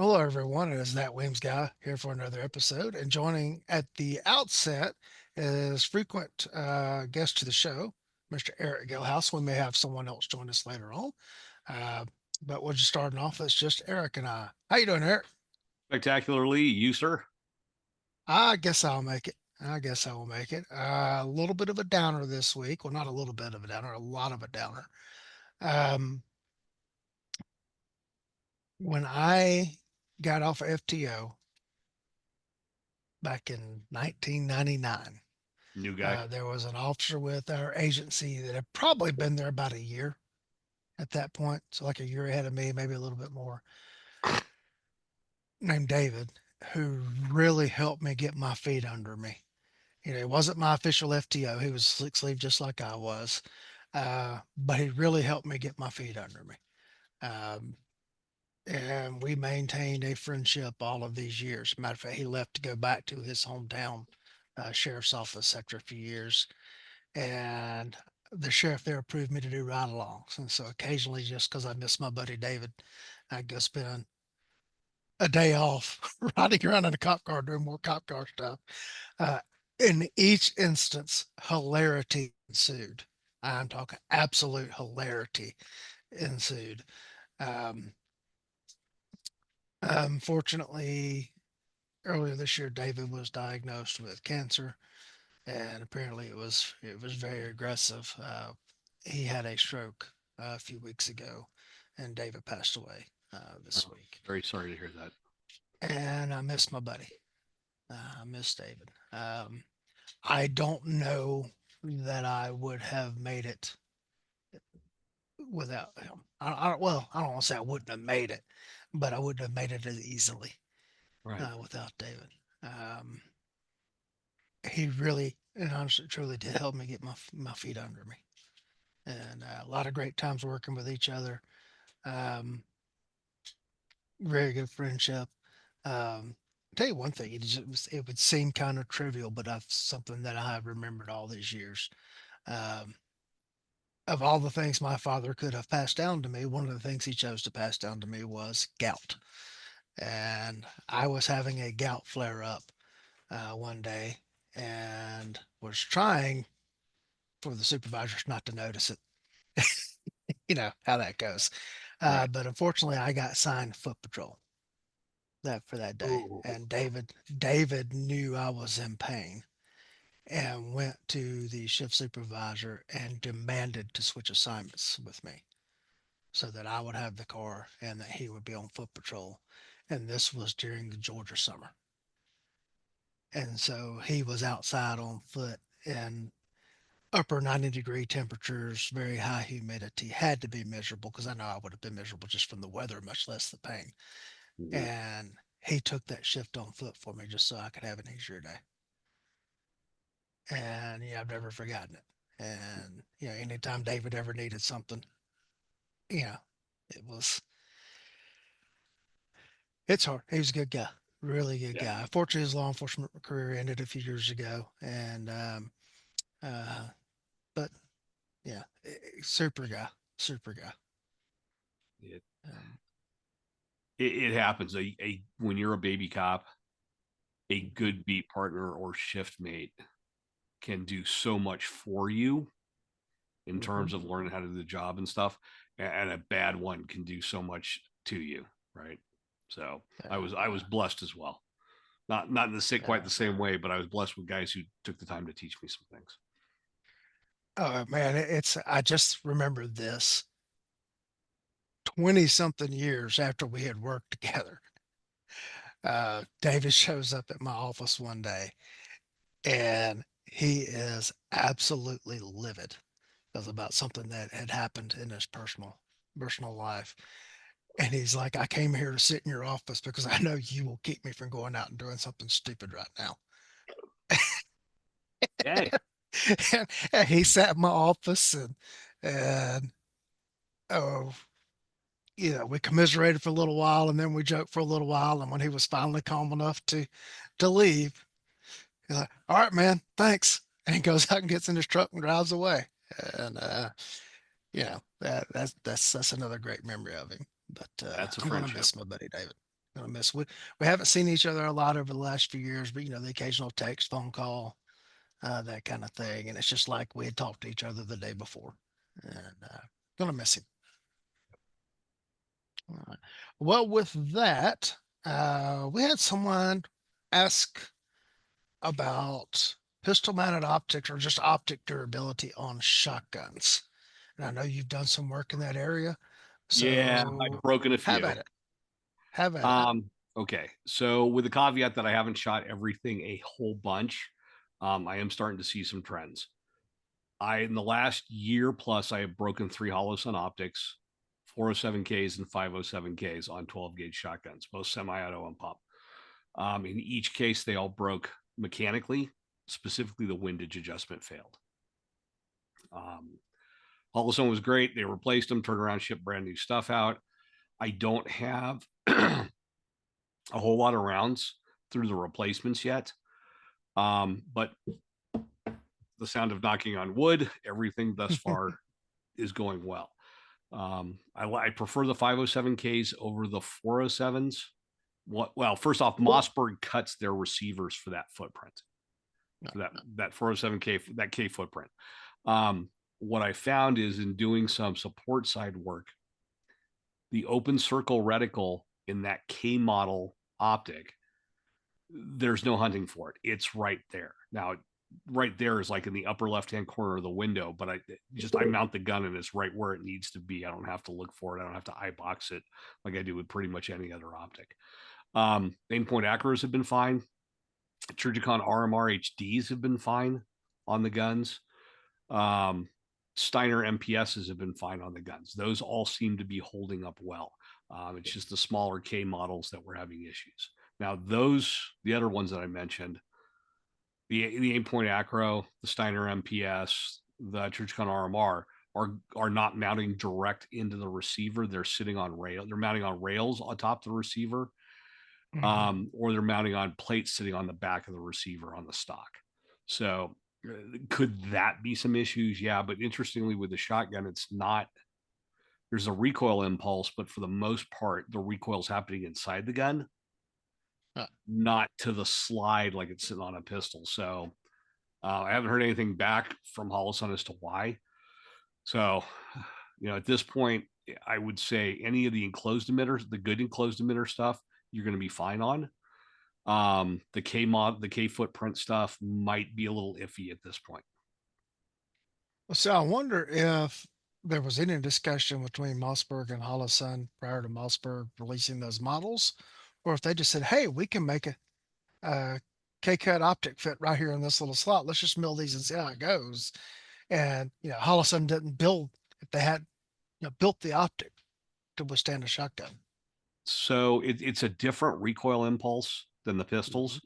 Hello, everyone. It is that Weems guy here for another episode. And joining at the outset is frequent guest to the show, Mr. Eric Gelhaus. We may have someone else join us later on, uh, but we're just starting off as just Eric and I. How you doing, Eric? Spectacularly, you, sir. I guess I'll make it. I guess I will make it. A little bit of a downer this week. Well, not a little bit of a downer, a lot of a downer. Um, when I got off of FTO back in 1999. New guy. There was an officer with our agency that had probably been there about a year at that point. So, like a year ahead of me, maybe a little bit more, named David, who really helped me get my feet under me. You know, he wasn't my official FTO, he was slick sleeve just like I was. But he really helped me get my feet under me. Um, and we maintained a friendship all of these years. Matter of fact, he left to go back to his hometown sheriff's office after a few years, and the sheriff there approved me to do ride-alongs. And so occasionally, just because I miss my buddy David, I go spend a day off riding around in a cop car doing more cop car stuff. Uh, in each instance, hilarity ensued. I'm talking absolute hilarity ensued. Um, Unfortunately, earlier this year, David was diagnosed with cancer, and apparently it was very aggressive. He had a stroke a few weeks ago, and David passed away this Oh, week. very sorry to hear that. And I miss my buddy. I miss David. I don't know that I would have made it without him. Well, I don't want to say I wouldn't have made it, but I wouldn't have made it as easily Right. without David. Um, he really and honestly, truly did help me get my feet under me, and a lot of great times working with each other. Um, Very good friendship. I'll tell you one thing, it would seem kind of trivial, but I've something that I have remembered all these years. Um, of all the things my father could have passed down to me, one of the things he chose to pass down to me was gout. And I was having a gout flare up one day and was trying for the supervisors not to notice it. You know how that goes. Right. But unfortunately, I got signed foot patrol that for that day. Oh, And David knew I was in pain and went to the shift supervisor and demanded to switch assignments with me so that I would have the car and that he would be on foot patrol. And this was during the Georgia summer. And so he was outside on foot in upper 90-degree temperatures, very high humidity, had to be miserable because I know I would have been miserable just from the weather, much less the pain. mhm. And he took that shift on foot for me just so I could have an easier day. And yeah, I've never forgotten it. And anytime David ever needed something, you know, it was it's hard. He was a good guy, really good Yeah. guy. Unfortunately, his law enforcement career ended a few years ago, and uh, but yeah, super guy, super guy. It, Um, it happens. When you're a baby cop, a good beat partner or shift mate can do so much for you in mhm. terms of learning how to do the job and stuff, and a bad one can do so much to you. Right. So I was uh, blessed as well. Not in the quite uh, the same way, but I was blessed with guys who took the time to teach me some things. oh man, it's I just remember this 20 something years after we had worked together. David shows up at my office one day and he is absolutely livid because about something that had happened in his personal life. And he's like, I came here to sit in your office because I know you will keep me from going out and doing something stupid right now. Hey, And he sat in my office and oh, we commiserated for a little while and then we joked for a little while. And when he was finally calm enough to leave, he's like, all right, man, thanks. And he goes out and gets in his truck and drives away. And that's another great memory of him. But that's a I'm gonna friendship. miss my buddy David. Gonna miss. We haven't seen each other a lot over the last few years, but the occasional text, phone call, that kind of thing. And it's just like we had talked to each other the day before. And gonna miss him. All right. Well, with that, we had someone ask about pistol mounted optics or just optic durability on shotguns. And I know you've done some work in that area. Yeah, I've So broken a have few. at it. Have at it. Um, okay. So with the caveat that I haven't shot everything a whole bunch, I am starting to see some trends. In the last year plus, I have broken 3 Holosun optics, 407Ks and 507Ks on 12 gauge shotguns, both semi-auto and pump. In each case, they all broke mechanically. Specifically, the windage adjustment failed. Um, Holosun was great. They replaced them, turned around, shipped brand new stuff out. I don't have a whole lot of rounds through the replacements yet. But the sound of knocking on wood, everything thus far is going well. I prefer the 507Ks over the 407s. Well, first off, Mossberg cuts their receivers for that footprint, No, for that no. that 407K, that K footprint. Um, what I found is in doing some support side work, the open circle reticle in that K model optic, there's no hunting for it. It's right there. Now, right there is like in the upper left hand corner of the window, but I mount the gun and it's right where it needs to be. I don't have to look for it. I don't have to eye box it like I do with pretty much any other optic. Aim point acros have been fine. Trijicon RMR HDs have been fine on the guns. Um, Steiner MPSs have been fine on the guns. Those all seem to be holding up well. It's just the smaller K models that we're having issues. Now, the other ones that I mentioned, the aim point acro, the Steiner MPS, the Trijicon RMR are not mounting direct into the receiver. They're sitting on rail. They're mounting on rails on top of the receiver, Mm-hmm. or they're mounting on plates sitting on the back of the receiver on the stock. So could that be some issues? Yeah, but interestingly, with the shotgun, it's not. There's a recoil impulse, but for the most part, the recoil's happening inside the gun, Uh, not to the slide like it's sitting on a pistol. So I haven't heard anything back from Holosun as to why. So, at this point, I would say any of the enclosed emitters, the good enclosed emitter stuff, you're going to be fine on. The K footprint stuff might be a little iffy at this point. so I wonder if there was any discussion between Mossberg and Holosun prior to Mossberg releasing those models, or if they just said, "Hey, we can make a K-cut optic fit right here in this little slot. Let's just mill these and see how it goes." And Holosun didn't build if they had built the optic to withstand a shotgun. So it's a different recoil impulse than the pistols,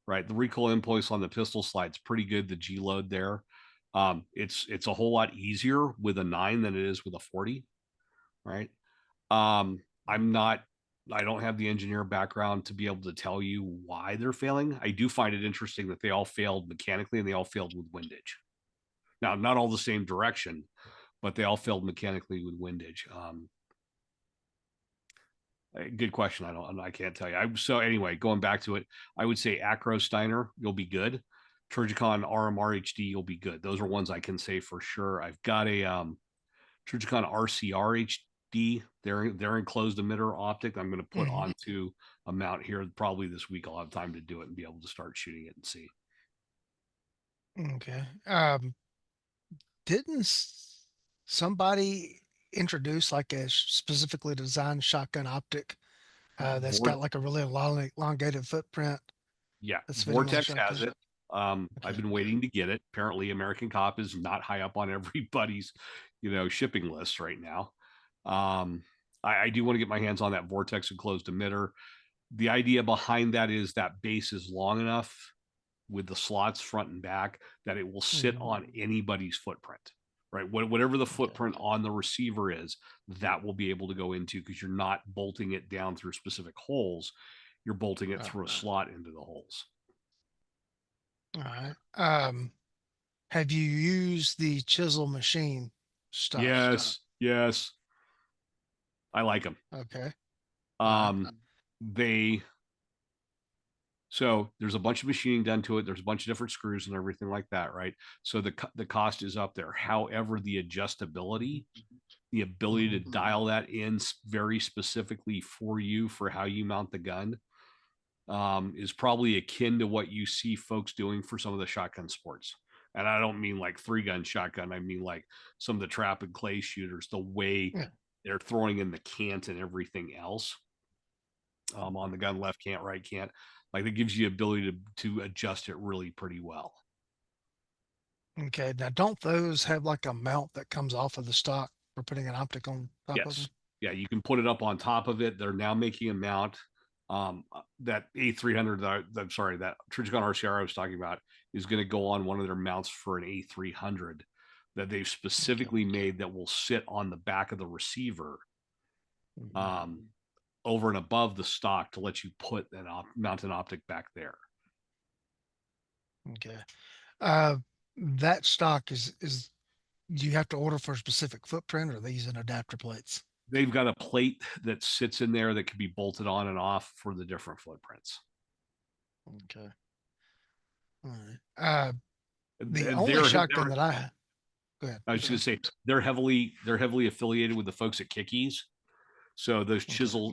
right? The recoil impulse on the pistol slide's pretty good. The G load there, it's a whole lot easier with a 9 than it is with a 40, right? I'm not. I don't have the engineer background to be able to tell you why they're failing. I do find it interesting that they all failed mechanically and they all failed with windage. Now, not all the same direction, but they all failed mechanically with windage. Good question. I can't tell you. So anyway, going back to it, I would say Acro Steiner, you'll be good. Trijicon RMR HD, you'll be good. Those are ones I can say for sure. I've got a Trijicon RCR HD. They're enclosed emitter optic. I'm going to put Mm-hmm. onto a mount here probably this week. I'll have time to do it and be able to start shooting it and see. Okay. Didn't somebody introduce like a specifically designed shotgun optic that's Vor- got like a really long, elongated footprint yeah, that's fitting on the Vortex has shotgun? it. I've Okay. been waiting to get it. Apparently, American Cop is not high up on everybody's, shipping list right now. Um, I do want to get my hands on that Vortex enclosed emitter. The idea behind that is that base is long enough with the slots front and back that it will sit Hmm. on anybody's footprint, right? Whatever the Okay. footprint on the receiver is, that will be able to go into because you're not bolting it down through specific holes. You're bolting it All through a right. slot into the holes. All right. Have you used the chisel machine stuff? Yes, yes, I like them. Okay. All right. Um, they so there's a bunch of machining done to it. There's a bunch of different screws and everything like that, right? So the cost is up there. However, the adjustability, the ability to dial that in very specifically for you for how you mount the gun, is probably akin to what you see folks doing for some of the shotgun sports. And I don't mean like 3-gun shotgun. I mean like some of the trap and clay shooters, the way Yeah. they're throwing in the cant and everything else, on the gun, left cant, right cant. Like, it gives you ability to adjust it really pretty well. Okay. Now, don't those have like a mount that comes off of the stock for putting an optic on top of Yes. them? Yeah, you can put it up on top of it. They're now making a mount. That A300, I'm sorry, that Trijicon RCR I was talking about is going to go on one of their mounts for an A300 that they've Okay. specifically made that will sit on the back of the receiver, Mhm. um, over and above the stock to let you put an mount an optic back there. Okay. Uh, that stock is you have to order for a specific footprint, or are they using adapter plates? They've got a plate that sits in there that can be bolted on and off for the different footprints. Okay. All right. The And only shotgun they're that I go ahead. I was I'm just going sorry. to say they're heavily affiliated with the folks at Kickies. So Okay.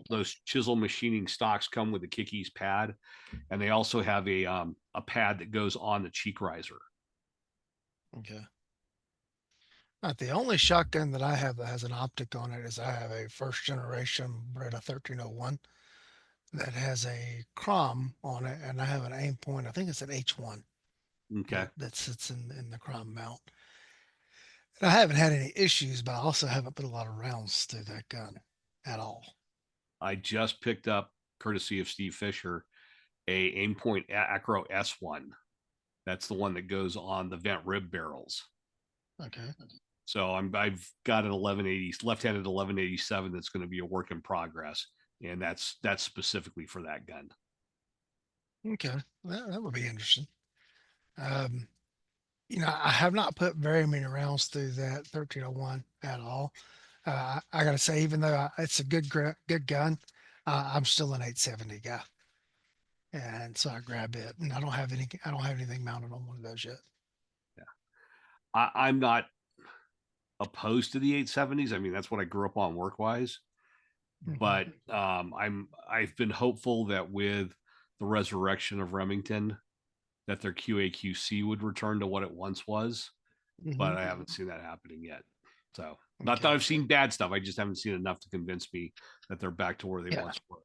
those chisel machining stocks come with the Kickies pad, and they also have a pad that goes on the cheek riser. Okay. The only shotgun that I have that has an optic on it is I have a first generation Beretta 1301 that has a crom on it, and I have an aim point. I think it's an H1 Okay. that sits in the crom mount. And I haven't had any issues, but I also haven't put a lot of rounds through that gun at all. I just picked up, courtesy of Steve Fisher, a Aimpoint Acro S1. That's the one that goes on the vent rib barrels. Okay. So I've got an 1180 left-handed 1187 that's going to be a work in progress, and that's specifically for that gun. Okay. That would be interesting. Um, I have not put very many rounds through that 1301 at all. I got to say, even though it's a good gun, I'm still an 870 guy, and so I grab it, and I don't have anything mounted on one of those yet. I'm not opposed to the 870s. I mean, that's what I grew up on work wise. Hmm. But I've been hopeful that with the resurrection of Remington, that their QAQC would return to what it once was. Hmm. But I haven't seen that happening yet. So, not that Okay. I've seen bad stuff. I just haven't seen enough to convince me that they're back to where they Yeah. once were.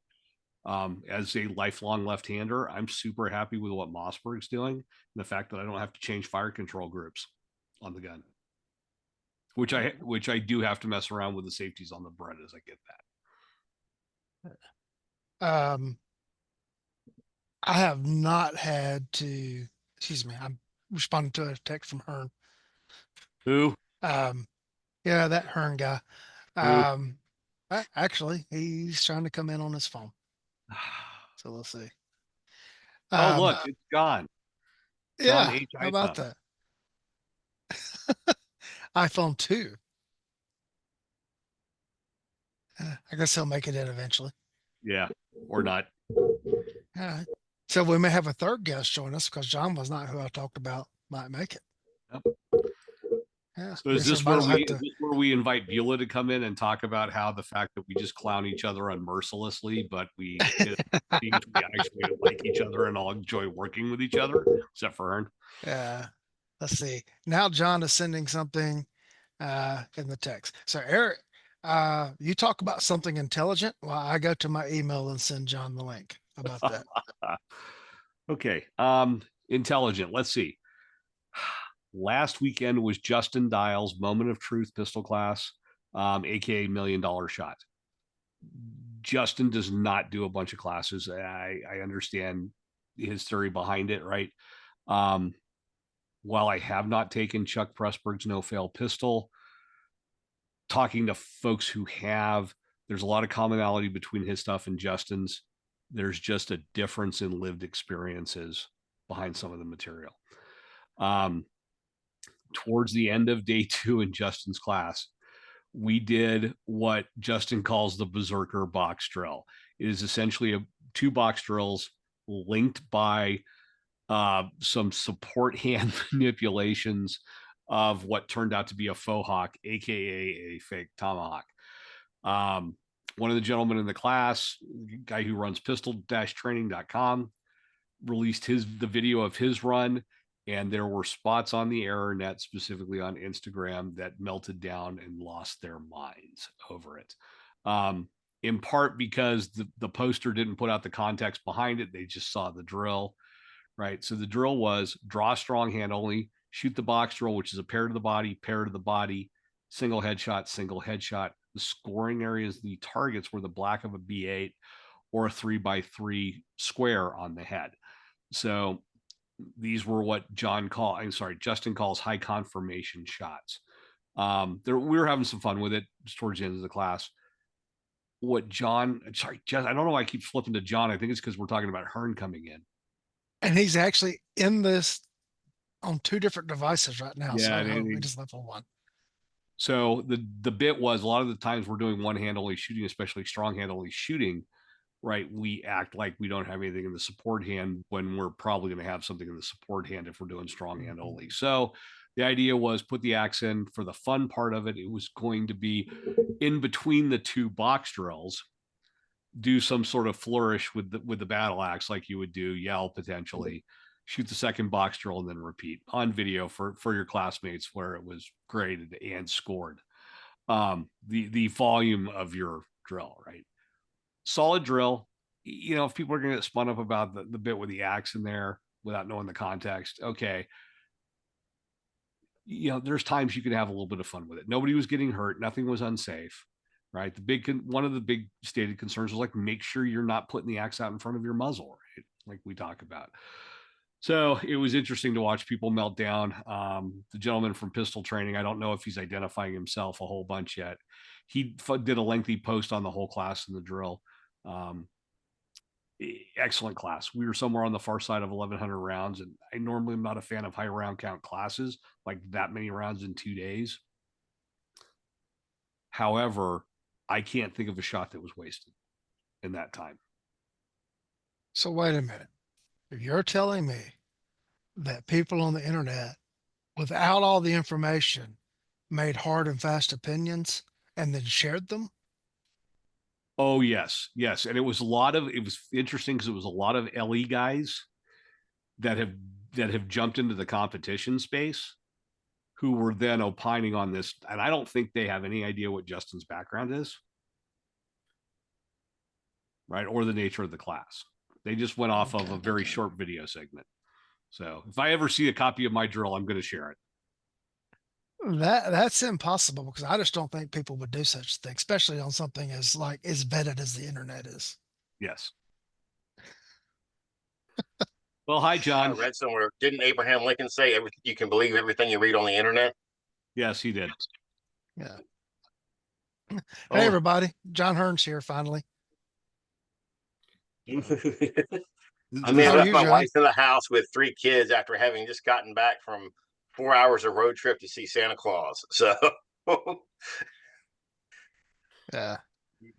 As a lifelong left-hander, I'm super happy with what Mossberg's doing and the fact that I don't have to change fire control groups on the gun, which I do have to mess around with the safeties on the Berettas. I get that. Um, I have not had to. Excuse me. I'm responding to a text from Hearne. Who? Um, yeah, that Hearne guy. Who? Actually, he's trying to come in on his phone, so we'll see. Oh, Um, look, it's John. John yeah. H. How about Isom. that? iPhone 2. I guess he'll make it in eventually. Yeah, or not. All right. So we may have a third guest join us because John was not who I talked about might make it. Yep. Yeah. So I is guess this everybody where will have we is to. this where we invite Beulah to come in and talk about how the fact that we just clown each other unmercilessly, but it means we actually like each other and all enjoy working with each other, except for Ern. Yeah. Let's see. Now John is sending something in the text. So Eric, you talk about something intelligent while I go to my email and send John the link. How about that? Okay. Intelligent. Let's see. Last weekend was Justin Dial's Moment of Truth pistol class, aka $1 million shot. Justin does not do a bunch of classes. I understand his theory behind it, right? Um, while I have not taken Chuck Pressburg's no fail pistol, talking to folks who have, there's a lot of commonality between his stuff and Justin's. There's just a difference in lived experiences behind some of the material. Um, Towards the end of day 2 in Justin's class, we did what Justin calls the berserker box drill. It is essentially 2 box drills linked by some support hand manipulations of what turned out to be a faux hawk, aka a fake tomahawk. Um, One of the gentlemen in the class, guy who runs pistol-training.com, released the video of his run, and there were spots on the error net, specifically on Instagram, that melted down and lost their minds over it. In part because the poster didn't put out the context behind it. They just saw the drill, right? So the drill was draw strong hand only, shoot the box drill, which is a pair to the body, single headshot, single headshot. The scoring areas, the targets were the black of a B8 or a 3x3 square on the head. So these were what Justin calls high confirmation shots. We were having some fun with it towards the end of the class. I don't know why I keep flipping to John. I think it's because we're talking about Hearne coming in. And he's actually in this on two different devices right now. Yeah, So we just left on one. So the bit was a lot of the times we're doing one hand only shooting, especially strong hand only shooting, right? We act like we don't have anything in the support hand when we're probably going to have something in the support hand if we're doing strong hand only. So the idea was put the axe in for the fun part of it. It was going to be in between the 2 box drills, do some sort of flourish with the battle axe like you would do, yell potentially, shoot the second box drill, and then repeat on video for your classmates where it was graded and scored. The volume of your drill, right? Solid drill. If people are going to get spun up about the bit with the axe in there without knowing the context, okay. There's times you can have a little bit of fun with it. Nobody was getting hurt. Nothing was unsafe, right? One of the big stated concerns was like, make sure you're not putting the axe out in front of your muzzle, right? Like we talk about. So it was interesting to watch people melt down. The gentleman from Pistol Training, I don't know if he's identifying himself a whole bunch yet. He did a lengthy post on the whole class and the drill. Excellent class. We were somewhere on the far side of 1,100 rounds, and I normally am not a fan of high round count classes, like that many rounds in 2 days. However, I can't think of a shot that was wasted in that time. So wait a minute. If you're telling me that people on the internet, without all the information, made hard and fast opinions and then shared them. Oh yes, yes, and it was interesting because it was a lot of LE guys that have jumped into the competition space who were then opining on this, and I don't think they have any idea what Justin's background is, right, or the nature of the class. They just went off of a very short video segment. So if I ever see a copy of my drill, I'm going to share it. That's impossible because I just don't think people would do such a thing, especially on something as vetted as the internet is. Yes. Well, hi, John. I read somewhere, didn't Abraham Lincoln say you can believe everything you read on the internet? Yes, he did. Yeah. Hey, everybody. John Hearne's here finally. I mean, I left my wife in the house with 3 kids after having just gotten back from 4 hours of road trip to see Santa Claus. So yeah,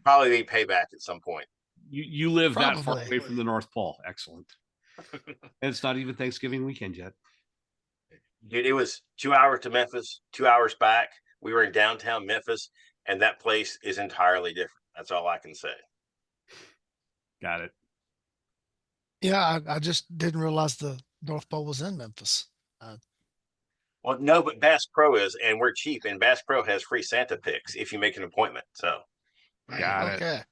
probably need payback at some point. You live that far away from the North Pole. Excellent. And it's not even Thanksgiving weekend yet. Dude, it was 2 hours to Memphis, 2 hours back. We were in downtown Memphis, and that place is entirely different. That's all I can say. Got it. Yeah, I just didn't realize the North Pole was in Memphis. Well, no, but Bass Pro is, and we're cheap, and Bass Pro has free Santa picks if you make an appointment. So, got it.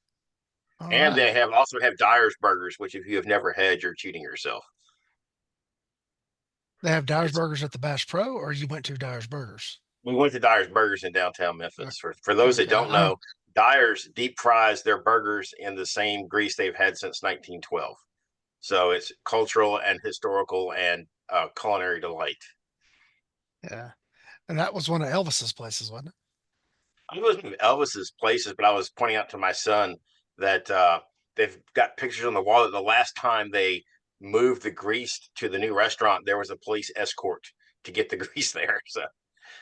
All and right. They also have Dyer's Burgers, which if you have never had, you're cheating yourself. They have Dyer's Burgers at the Bass Pro, or you went to Dyer's Burgers? We went to Dyer's Burgers in downtown Memphis. For those that don't know, Dyer's deep fries their burgers in the same grease they've had since 1912. So it's cultural and historical and culinary delight. Yeah. And that was one of Elvis's places, wasn't it? I wasn't Elvis's places, but I was pointing out to my son that they've got pictures on the wall that the last time they moved the grease to the new restaurant, there was a police escort to get the grease there. So,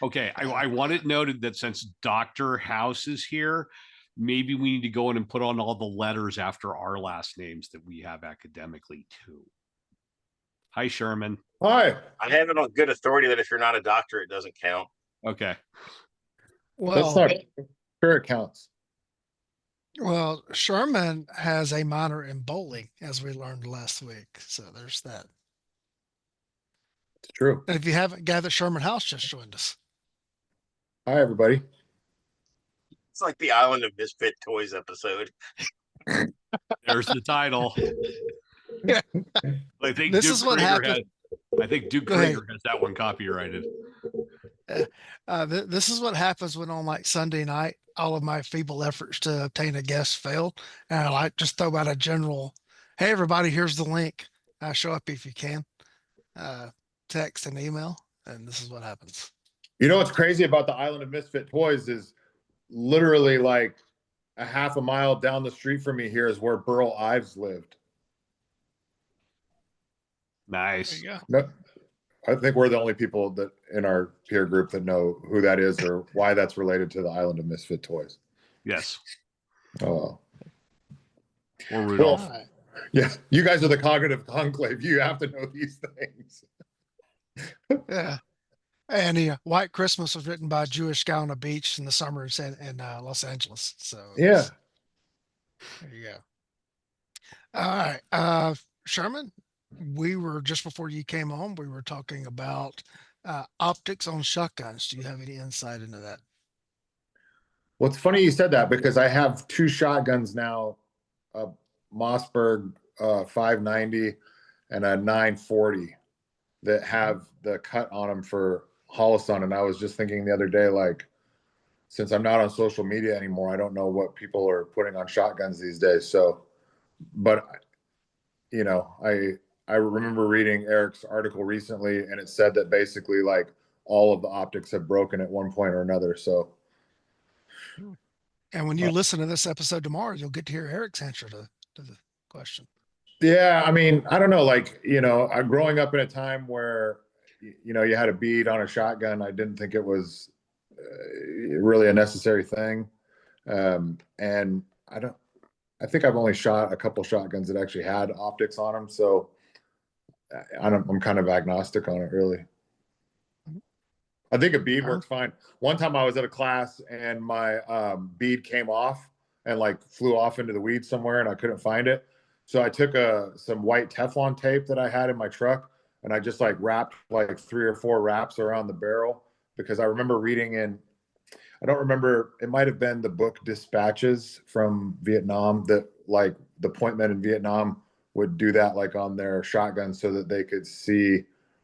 okay, I want it noted that since Dr. House is here, maybe we need to go in and put on all the letters after our last names that we have academically too. Hi, Sherman. Hi. I have it on good authority that if you're not a doctor, it doesn't count. Okay. That's Well, not sure it counts. well, Sherman has a minor in bowling, as we learned last week. So there's that. It's true. And if you haven't gathered, Sherman House just joined us. Hi, everybody. It's like the Island of Misfit Toys episode. There's the title. Yeah. I think This Duke is what Krieger happened. I think Duke Go ahead. Krieger has that one copyrighted. This is what happens when on like Sunday night, all of my feeble efforts to obtain a guest fail. And I like just throw out a general, hey, everybody, here's the link. Show up if you can. Text and email. And this is what happens. You know what's crazy about the Island of Misfit Toys is literally like a half a mile down the street from me here is where Burl Ives lived. Nice. There you go. No, I think we're the only people that in our peer group that know who that is or why that's related to the Island of Misfit Toys. Yes. Oh, Or Rudolph. All right. yeah. You guys are the cognitive conclave. You have to know these things. Yeah. And White Christmas was written by a Jewish guy on a beach in the summer in Los Angeles. So Yeah. there you go. All right. Sherman, we were just before you came on, we were talking about optics on shotguns. Do you have any insight into that? Well, it's funny you said that because I have two shotguns now, a Mossberg 590 and a 940 that have the cut on them for Holosun. And I was just thinking the other day, like, since I'm not on social media anymore, I don't know what people are putting on shotguns these days. So, but you know, I remember reading Eric's article recently, and it said that basically like all of the optics have broken at one point or another. So, And when you listen to this episode tomorrow, you'll get to hear Eric's answer to the question. yeah, I mean, I don't know, like, you know, I'm growing up in a time where, you know, you had a bead on a shotgun. I didn't think it was really a necessary thing. And I think I've only shot a couple shotguns that actually had optics on them. So I'm kind of agnostic on it, really. I think a bead works fine. One time I was at a class and my bead came off and like flew off into the weeds somewhere and I couldn't find it. So I took some white Teflon tape that I had in my truck and I just like wrapped like 3 or 4 wraps around the barrel because I remember reading I don't remember, it might have been the book Dispatches from Vietnam that like the point men in Vietnam would do that like on their shotguns so that they could see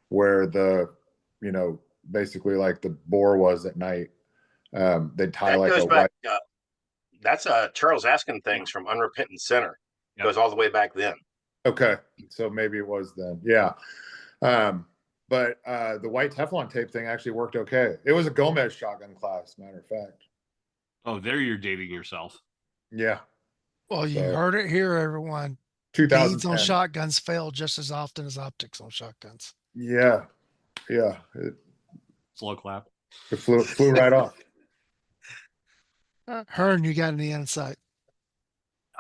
where the, you know, basically like the bore was at night. They'd tie That like goes a back. white. That's Charles Askin things from Unrepentant Sinner. Yep. Goes all the way back then. Okay, so maybe it was then. Yeah. But the white Teflon tape thing actually worked okay. It was a Gomez shotgun class, matter of fact. Oh, there you're dating yourself. Yeah. Well, you So, heard it here, everyone. Beads 2010. on shotguns fail just as often as optics on shotguns. Yeah. Yeah. Slow clap. It flew right off. Hearne, you got any insight?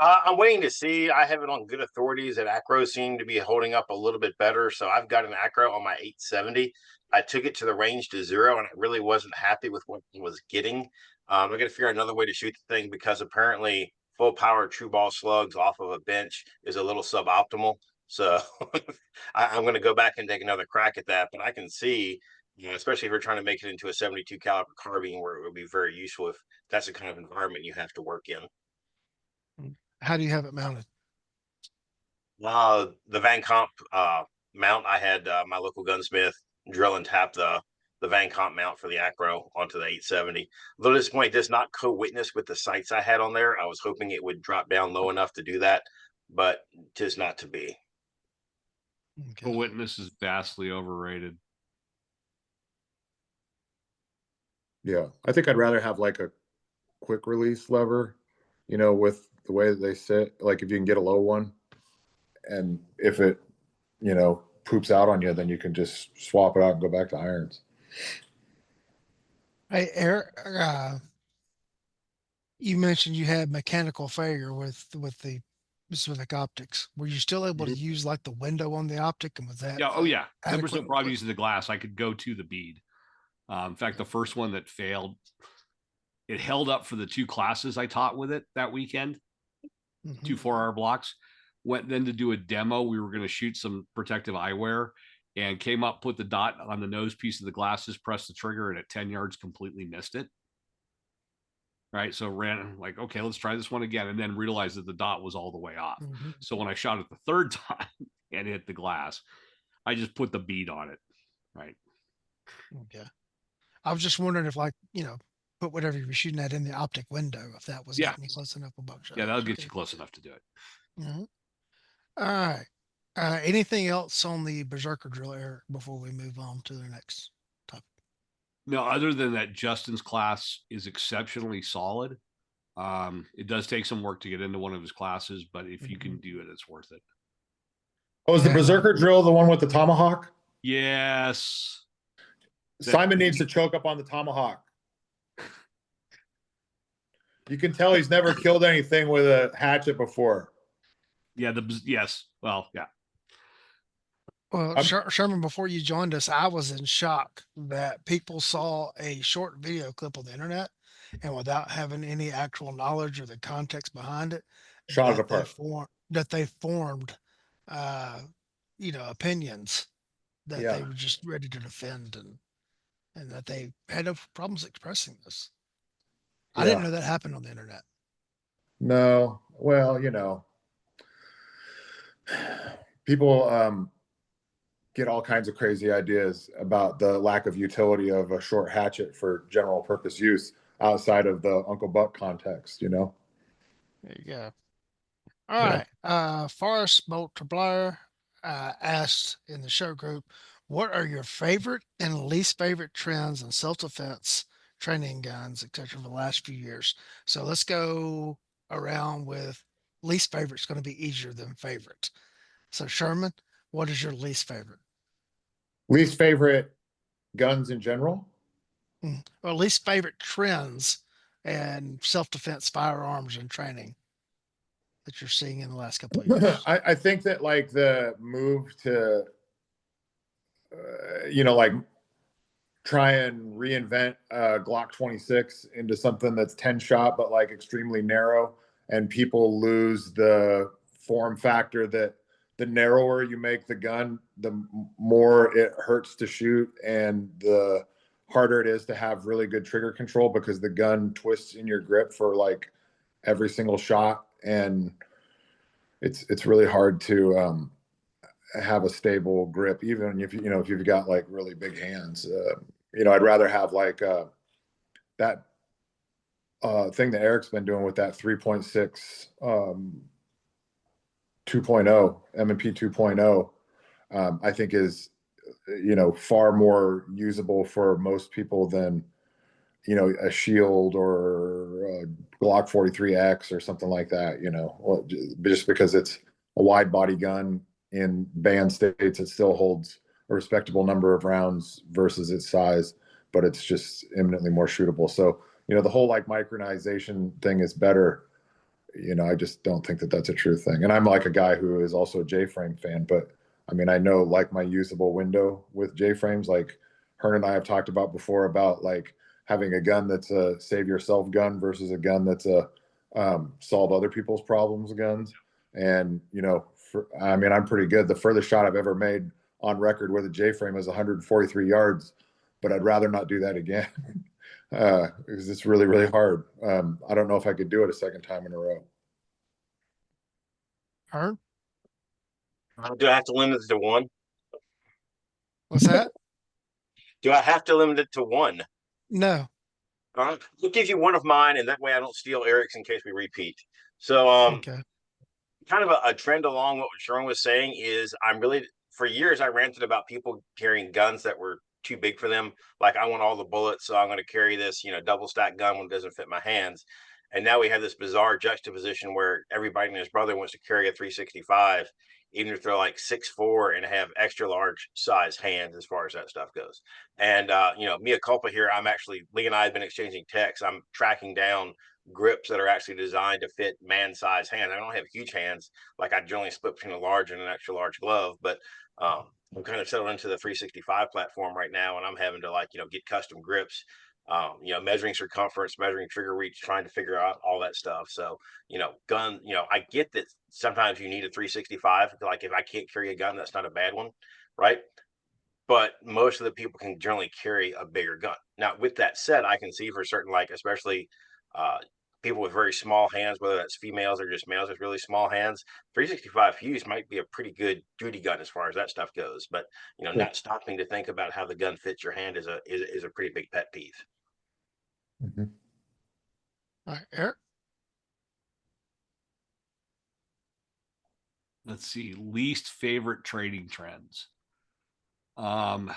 I'm waiting to see. I have it on good authorities that Acro seem to be holding up a little bit better. So I've got an Acro on my 870. I took it to the range to 0 and I really wasn't happy with what I was getting. I got to figure out another way to shoot the thing because apparently full power true ball slugs off of a bench is a little suboptimal. So I'm going to go back and take another crack at that. But I can see, you know, especially if we're trying to make it into a 72 caliber carbine, where it would be very useful if that's the kind of environment you have to work in. How do you have it mounted? The Van Comp mount, I had my local gunsmith drill and tap the Van Comp mount for the Acro onto the 870. Though this point does not co-witness with the sights I had on there. I was hoping it would drop down low enough to do that, but tis not to be. The witness is vastly overrated. Yeah. I think I'd rather have like a quick release lever, you know, with the way that they sit, like if you can get a low one and if it, you know, poops out on you, then you can just swap it out and go back to irons. Hey, Eric, You mentioned you had mechanical failure with the specific optics. Were you still able to Mhm. use like the window on the optic, and was that Yeah. Oh yeah. There was no adequate? problem using the glass. I could go to the bead. In fact, the first one that failed, it held up for the 2 classes I taught with it that weekend, Hmm. 2 4-hour blocks. Went then to do a demo. We were going to shoot some protective eyewear and came up, put the dot on the nose piece of the glasses, pressed the trigger, and at 10 yards completely missed it. Right. So ran like, okay, let's try this one again. And then realized that the dot was all the way off. Hmm. So when I shot it the third time and hit the glass, I just put the bead on it. Right. Okay. I was just wondering if, like, put whatever you were shooting at in the optic window, if that was Yeah. getting you close enough for buckshot. Yeah. That'll get Okay. you close enough to do it. Mhm. All right. Anything else on the Berserker drill, Eric, before we move on to the next topic? No, other than that, Justin's class is exceptionally solid. It does take some work to get into one of his classes, but if you can do it, it's worth it. Oh, is the Yeah. Berserker drill the one with the tomahawk? Yes. Simon needs to choke up on the tomahawk. You can tell he's never killed anything with a hatchet before. Yeah. Yes. Well, yeah. Well, Sherman, before you joined us, I was in shock that people saw a short video clip on the internet, and without having any actual knowledge or the context behind it, Shot it that they apart. formed, uh, opinions that Yeah. they were just ready to defend, and that they had no problems expressing this. I didn't Yeah. know that happened on the internet. No. Well, people get all kinds of crazy ideas about the lack of utility of a short hatchet for general purpose use outside of the Uncle Buck context. There you go. All Yeah. right. Forrest Multiplier asked in the show group, what are your favorite and least favorite trends in self-defense, training guns, etc. for the last few years? So let's go around with least favorite. It's going to be easier than favorite. So Sherman, what is your least favorite? Least favorite guns in general? Or least favorite trends and self-defense firearms and training that you're seeing in the last couple of years? I think that like the move to, like try and reinvent Glock 26 into something that's 10 shot, but like extremely narrow. And people lose the form factor that the narrower you make the gun, the more it hurts to shoot and the harder it is to have really good trigger control because the gun twists in your grip for like every single shot. And it's really hard to have a stable grip, even if you've got like really big hands. I'd rather have like that thing that Eric's been doing with that 3.6 2.0 M&P 2.0. I think is far more usable for most people than a Shield or a Glock 43X or something like that. Just because it's a wide body gun in banned states, it still holds a respectable number of rounds versus its size, but it's just eminently more shootable. So the whole like micronization thing is better. I just don't think that that's a true thing. And I'm like a guy who is also a J-frame fan, but I mean, I know like my usable window with J-frames, like Hearne and I have talked about before about like having a gun that's a save yourself gun versus a gun that's a solve other people's problems guns. And I'm pretty good. The furthest shot I've ever made on record with a J-frame is 143 yards, but I'd rather not do that again. Because it's really, really hard. I don't know if I could do it a second time in a row. Hearn, Do I have to limit it to one? what's that? Do I have to limit it to one? No. All right. We'll give you one of mine, and that way I don't steal Eric's in case we repeat. So, Okay. kind of a trend along what Sharon was saying is for years I ranted about people carrying guns that were too big for them. Like I want all the bullets, so I'm going to carry this, double stack gun when it doesn't fit my hands. And now we have this bizarre juxtaposition where everybody and his brother wants to carry a 365, even if they're like 6'4" and have extra large size hands as far as that stuff goes. And mea culpa here. Lee and I have been exchanging texts. I'm tracking down grips that are actually designed to fit man-sized hands. I don't have huge hands, like I generally split between a large and an extra large glove, but I'm kind of settled into the 365 platform right now, and I'm having to, like, get custom grips, measuring circumference, measuring trigger reach, trying to figure out all that stuff. So, gun, I get that sometimes you need a 365. Like if I can't carry a gun, that's not a bad one, right? But most of the people can generally carry a bigger gun. Now, with that said, I can see for certain, like especially uh, people with very small hands, whether that's females or just males with really small hands, 365 Fuse might be a pretty good duty gun as far as that stuff goes. But Yeah. not stopping to think about how the gun fits your hand is a pretty big pet peeve. Mhm. All right, Eric. Let's see. Least favorite trading trends. Um,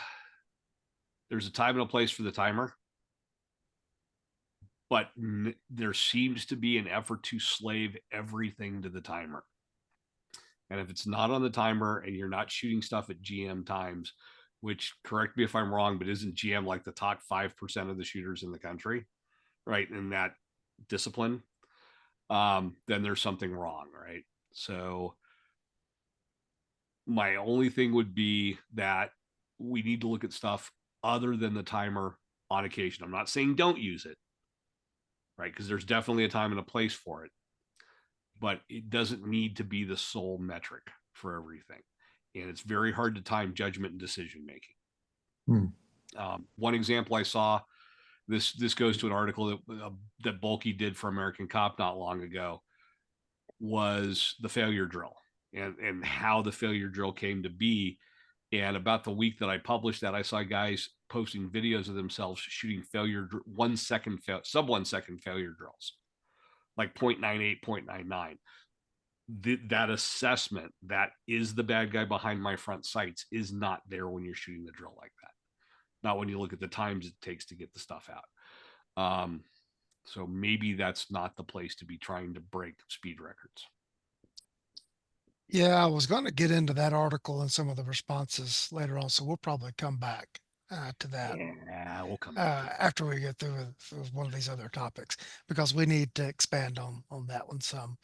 there's a time and a place for the timer, but there seems to be an effort to slave everything to the timer. And if it's not on the timer and you're not shooting stuff at GM times, which, correct me if I'm wrong, but isn't GM like the top 5% of the shooters in the country, right? In that discipline, then there's something wrong, right? So my only thing would be that we need to look at stuff other than the timer on occasion. I'm not saying don't use it, right? Because there's definitely a time and a place for it, but it doesn't need to be the sole metric for everything. And it's very hard to time judgment and decision making. Hmm. One example I saw, this goes to an article that Bulky did for American Cop not long ago, was the failure drill and how the failure drill came to be. And about the week that I published that, I saw guys posting videos of themselves shooting sub 1 second failure drills, like 0.98, 0.99. That assessment, that is the bad guy behind my front sights, is not there when you're shooting the drill like that. Not when you look at the times it takes to get the stuff out. So maybe that's not the place to be trying to break speed records. Yeah, I was going to get into that article and some of the responses later on, so we'll probably come back to that Yeah, we'll come back to that. after we get through one of these other topics, because we need to expand on that one some.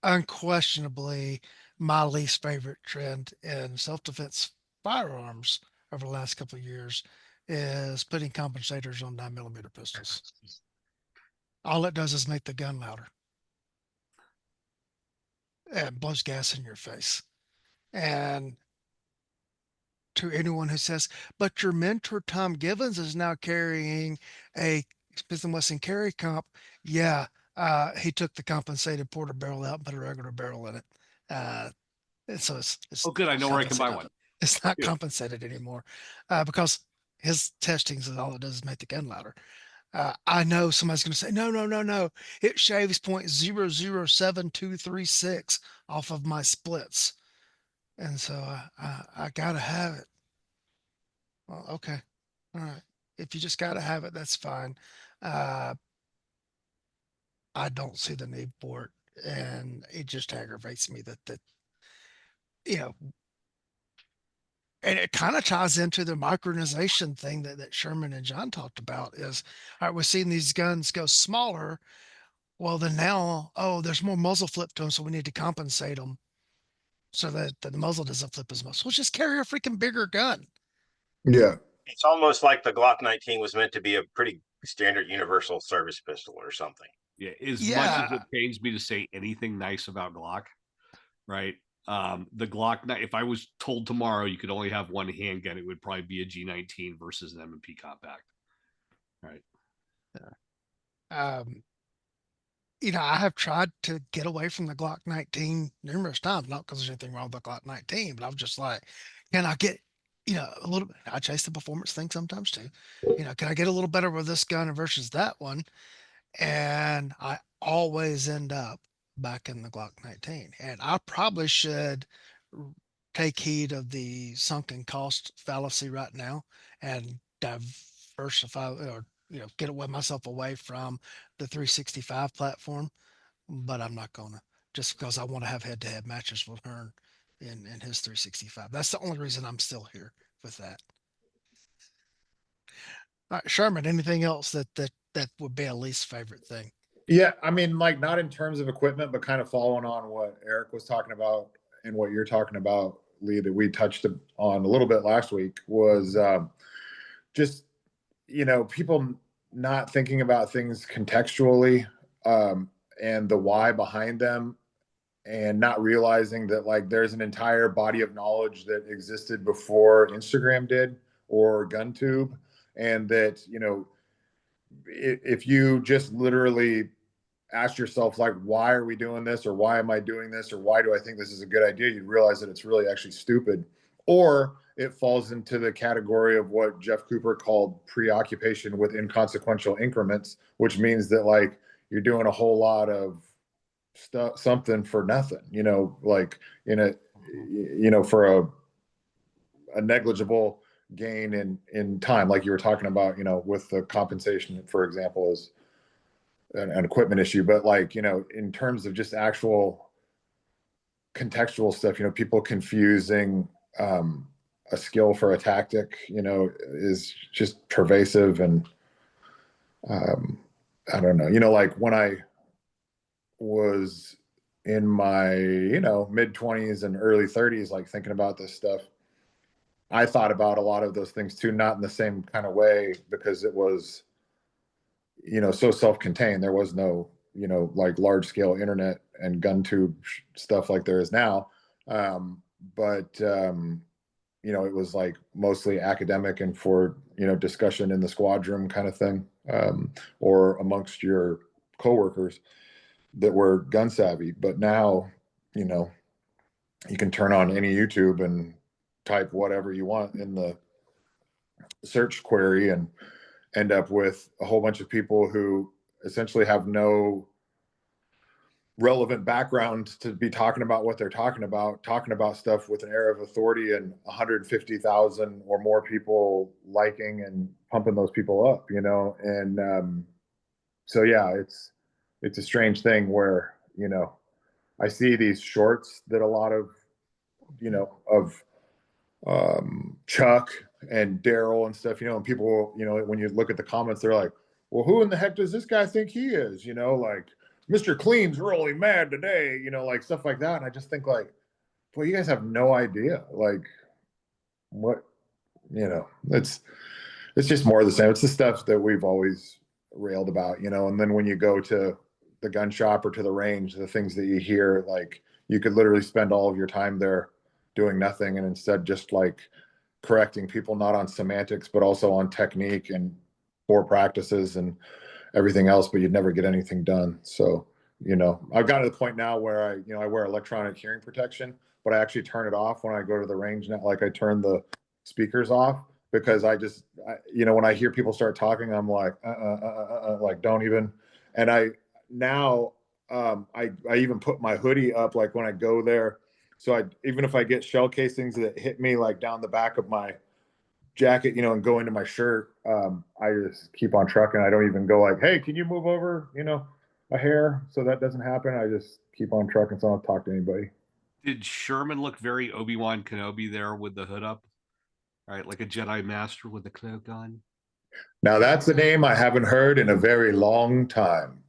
Unquestionably, my least favorite trend in self-defense firearms over the last couple of years is putting compensators on 9mm pistols. All it does is make the gun louder and blows gas in your face. And to anyone who says, but your mentor Tom Givens is now carrying a Smith & Wesson carry comp. Yeah, he took the compensated porter barrel out and put a regular barrel in it. And so it's Oh, good. I know where I can buy one. It's not Yeah. compensated anymore because his testings is all it does is make the gun louder. I know somebody's going to say, no, no, no, no. It shaves 0.007236 off of my splits. And so I got to have it. Well, okay. All right. If you just got to have it, that's fine. Uh, I don't see the need for it. And it just aggravates me that, you know, and it kind of ties into the micronization thing that Sherman and John talked about is, all right, we're seeing these guns go smaller. Well, then now, oh, there's more muzzle flip to them, so we need to compensate them so that the muzzle doesn't flip as much. So let's just carry a freaking bigger gun. Yeah. It's almost like the Glock 19 was meant to be a pretty standard universal service pistol or something. Yeah, as much as Yeah. it pains me to say anything nice about Glock, right? The Glock, if I was told tomorrow you could only have one handgun, it would probably be a G19 versus an M&P compact, right? Um, I have tried to get away from the Glock 19 numerous times, not because there's anything wrong with the Glock 19, but I'm just like, can I get, a little bit? I chase the performance thing sometimes too. Can I get a little better with this gun versus that one? And I always end up back in the Glock 19. And I probably should take heed of the sunken cost fallacy right now and diversify or get away myself away from the 365 platform. But I'm not gonna, just because I want to have head-to-head matches with Hearne in his 365. That's the only reason I'm still here with that. All right, Sherman, anything else that that would be a least favorite thing. Yeah, I mean, like not in terms of equipment, but kind of following on what Eric was talking about and what you're talking about, Lee, that we touched on a little bit last week was just, people not thinking about things contextually, and the why behind them, and not realizing that like there's an entire body of knowledge that existed before Instagram did or GunTube, and that, if you just literally ask yourself like, why are we doing this, or why am I doing this, or why do I think this is a good idea, you'd realize that it's really actually stupid. Or it falls into the category of what Jeff Cooper called preoccupation with inconsequential increments, which means that like you're doing a whole lot of stuff, something for nothing, like in a, for a negligible gain in time, like you were talking about, with the compensation, for example, is an equipment issue. But like, in terms of just actual contextual stuff, people confusing a skill for a tactic, is just pervasive. And I don't know, like when I was in my, mid 20s and early 30s, like thinking about this stuff, I thought about a lot of those things too, not in the same kind of way, because it was, so self-contained. There was no, like large scale internet and gun tube stuff like there is now. But it was like mostly academic and for, discussion in the squad room kind of thing, or amongst your coworkers that were gun savvy. But now, you can turn on any YouTube and type whatever you want in the search query and end up with a whole bunch of people who essentially have no relevant background to be talking about what they're talking about stuff with an air of authority, and 150,000 or more people liking and pumping those people up, and so yeah, it's a strange thing where, I see these shorts that a lot of, of Chuck and Daryl and stuff, and people, when you look at the comments, they're like, well, who in the heck does this guy think he is? Like Mr. Clean's really mad today, like stuff like that. And I just think like, boy, you guys have no idea. Like what, it's just more of the same. It's the stuff that we've always railed about, and then when you go to the gun shop or to the range, the things that you hear, like you could literally spend all of your time there doing nothing, and instead just like correcting people, not on semantics, but also on technique and poor practices and everything else, but you'd never get anything done. So, I've gotten to the point now where I wear electronic hearing protection, but I actually turn it off when I go to the range now. Like I turn the speakers off, because when I hear people start talking, I'm like, like don't even. And now, I even put my hoodie up, like when I go there. So even if I get shell casings that hit me like down the back of my jacket, and go into my shirt, I just keep on trucking. I don't even go like, hey, can you move over, a hair so that doesn't happen. I just keep on trucking, so I don't talk to anybody. Did Sherman look very Obi-Wan Kenobi there with the hood up? Right, like a Jedi Master with the cloak on? Now that's a name I haven't heard in a very long time.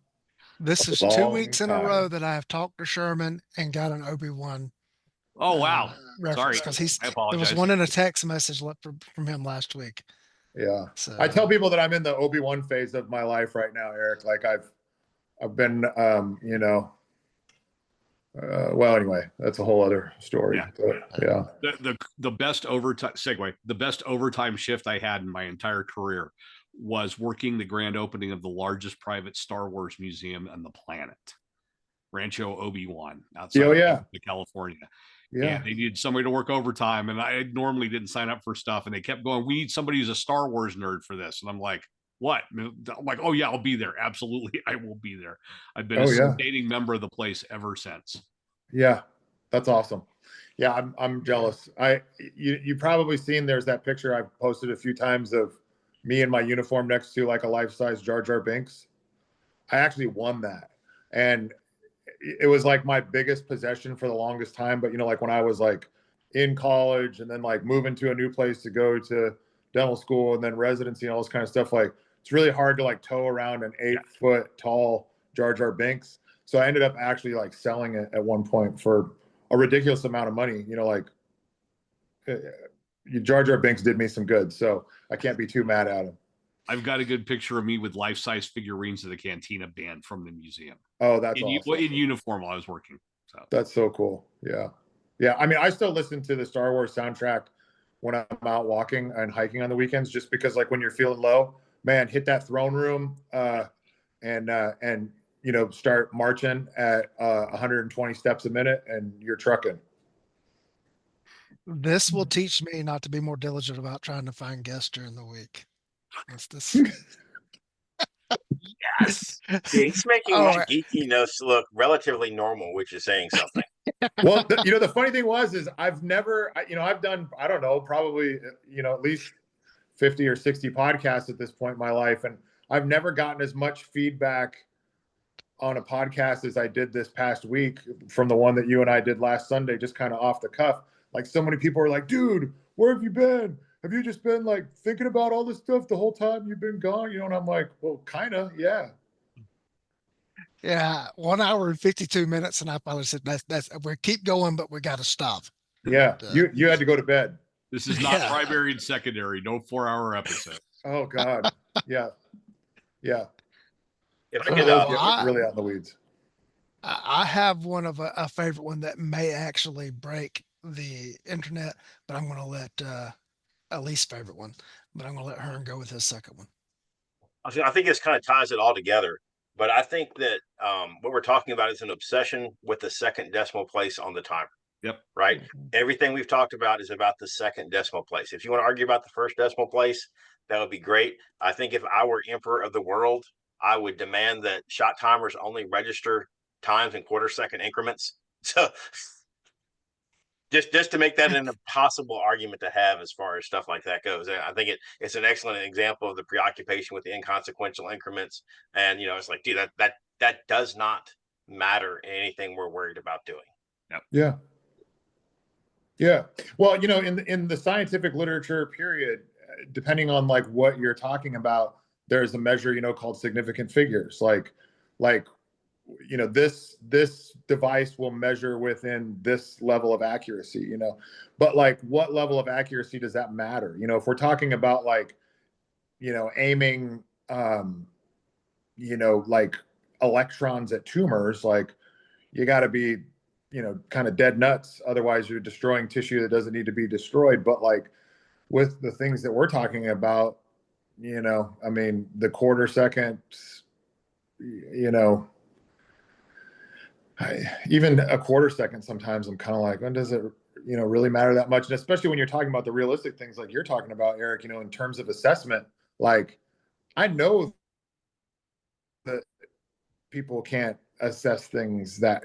This is 2 weeks in a row that I have talked to Sherman and got an Obi-Wan Oh, wow. reference, Sorry. because I there was apologize. one in a text message from him last week. Yeah. So I tell people that I'm in the Obi-Wan phase of my life right now, Eric. Like I've been, well, anyway, that's a whole other story. Yeah. But, yeah. The best overtime segue, the best overtime shift I had in my entire career was working the grand opening of the largest private Star Wars museum on the planet, Rancho Obi-Wan, outside of California. Yeah. And they needed somebody to work overtime. And I normally didn't sign up for stuff. And they kept going, we need somebody who's a Star Wars nerd for this. And I'm like, what? I'm like, oh yeah, I'll be there. Absolutely. I will be there. I've been a sustaining member of the place ever since. Yeah. That's awesome. Yeah. I'm jealous. You probably seen, there's that picture I've posted a few times of me in my uniform next to like a life-size Jar Jar Binks. I actually won that. And it was like my biggest possession for the longest time. But, like when I was like in college and then like moving to a new place to go to dental school and then residency and all this kind of stuff, like it's really hard to like tow around an 8-foot tall Jar Jar Binks. So I ended up actually like selling it at one point for a ridiculous amount of money. You know, like Jar Jar Binks did me some good, so I can't be too mad at him. I've got a good picture of me with life-size figurines of the Cantina band from the museum. Oh, that's awesome. In uniform while I was working. So that's so cool. Yeah. Yeah. I mean, I still listen to the Star Wars soundtrack when I'm out walking and hiking on the weekends, just because like when you're feeling low, man, hit that throne room and you know, start marching at 120 steps a minute and you're trucking. This will teach me not to be more diligent about trying to find guests during the week. This. yes. Yeah, he's making Oh, my geekiness look relatively normal, which is saying something. Well, you know, the funny thing is I've never, you know, I've done, I don't know, probably, you know, at least 50 or 60 podcasts at this point in my life. And I've never gotten as much feedback on a podcast as I did this past week from the one that you and I did last Sunday, just kind of off the cuff. Like so many people are like, dude, where have you been? Have you just been like thinking about all this stuff the whole time you've been gone? You know, and I'm like, well, kind of, yeah. Yeah, 1 hour and 52 minutes, and I finally said, "That's we keep going, but we got to stop." Yeah, But, you had to go to bed. This is not Yeah. primary and secondary. No 4-hour episode. Oh God, yeah, yeah. If All I could, right, Those well, get really out in the weeds. I have one of a favorite one that may actually break the internet, but I'm going to let a least favorite one, but I'm going to let Hearne go with his second one. I think this kind of ties it all together. But I think that what we're talking about is an obsession with the second decimal place on the timer. Yep. Right. Mhm. Everything we've talked about is about the second decimal place. If you want to argue about the first decimal place, that would be great. I think if I were emperor of the world, I would demand that shot timers only register times in quarter-second increments. So just to make that an impossible argument to have as far as stuff like that goes. I think it's an excellent example of the preoccupation with the inconsequential increments. And you know, it's like, dude, that does not matter in anything we're worried about doing. Yep. Yeah. Yeah. Well, you know, in the scientific literature period, depending on like what you're talking about, there's a measure, you know, called significant figures. Like you know, this device will measure within this level of accuracy, you know. But like what level of accuracy does that matter? You know, if we're talking about like, you know, aiming you know, like electrons at tumors, like you got to be, you know, kind of dead nuts, otherwise you're destroying tissue that doesn't need to be destroyed. But like with the things that we're talking about, you know, I mean, the quarter second, you know, even a quarter second, sometimes I'm kind of like, when does it, you know, really matter that much? And especially when you're talking about the realistic things like you're talking about, Eric, you know, in terms of assessment, like I know that people can't assess things that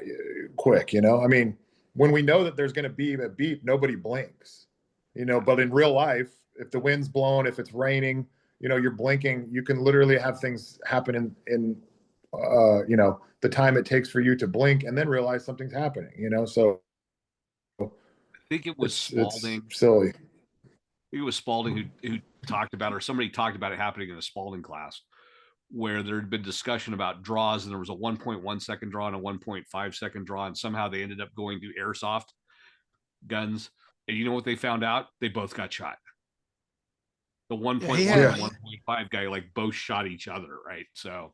quick, you know. I mean, when we know that there's going to be a beep, nobody blinks, you know. But in real life, if the wind's blowing, if it's raining, you know, you're blinking, you can literally have things happen in you know, the time it takes for you to blink and then realize something's happening, you know. So I think it was Spalding. It's silly. I think it was Spalding who talked about, or somebody talked about it happening in a Spalding class, where there had been discussion about draws, and there was a 1.1 second draw and a 1.5 second draw, and somehow they ended up going to airsoft guns. And you know what they found out? They both got shot. The 1.1 Yeah, and 1.5 guy like both shot each other, right? So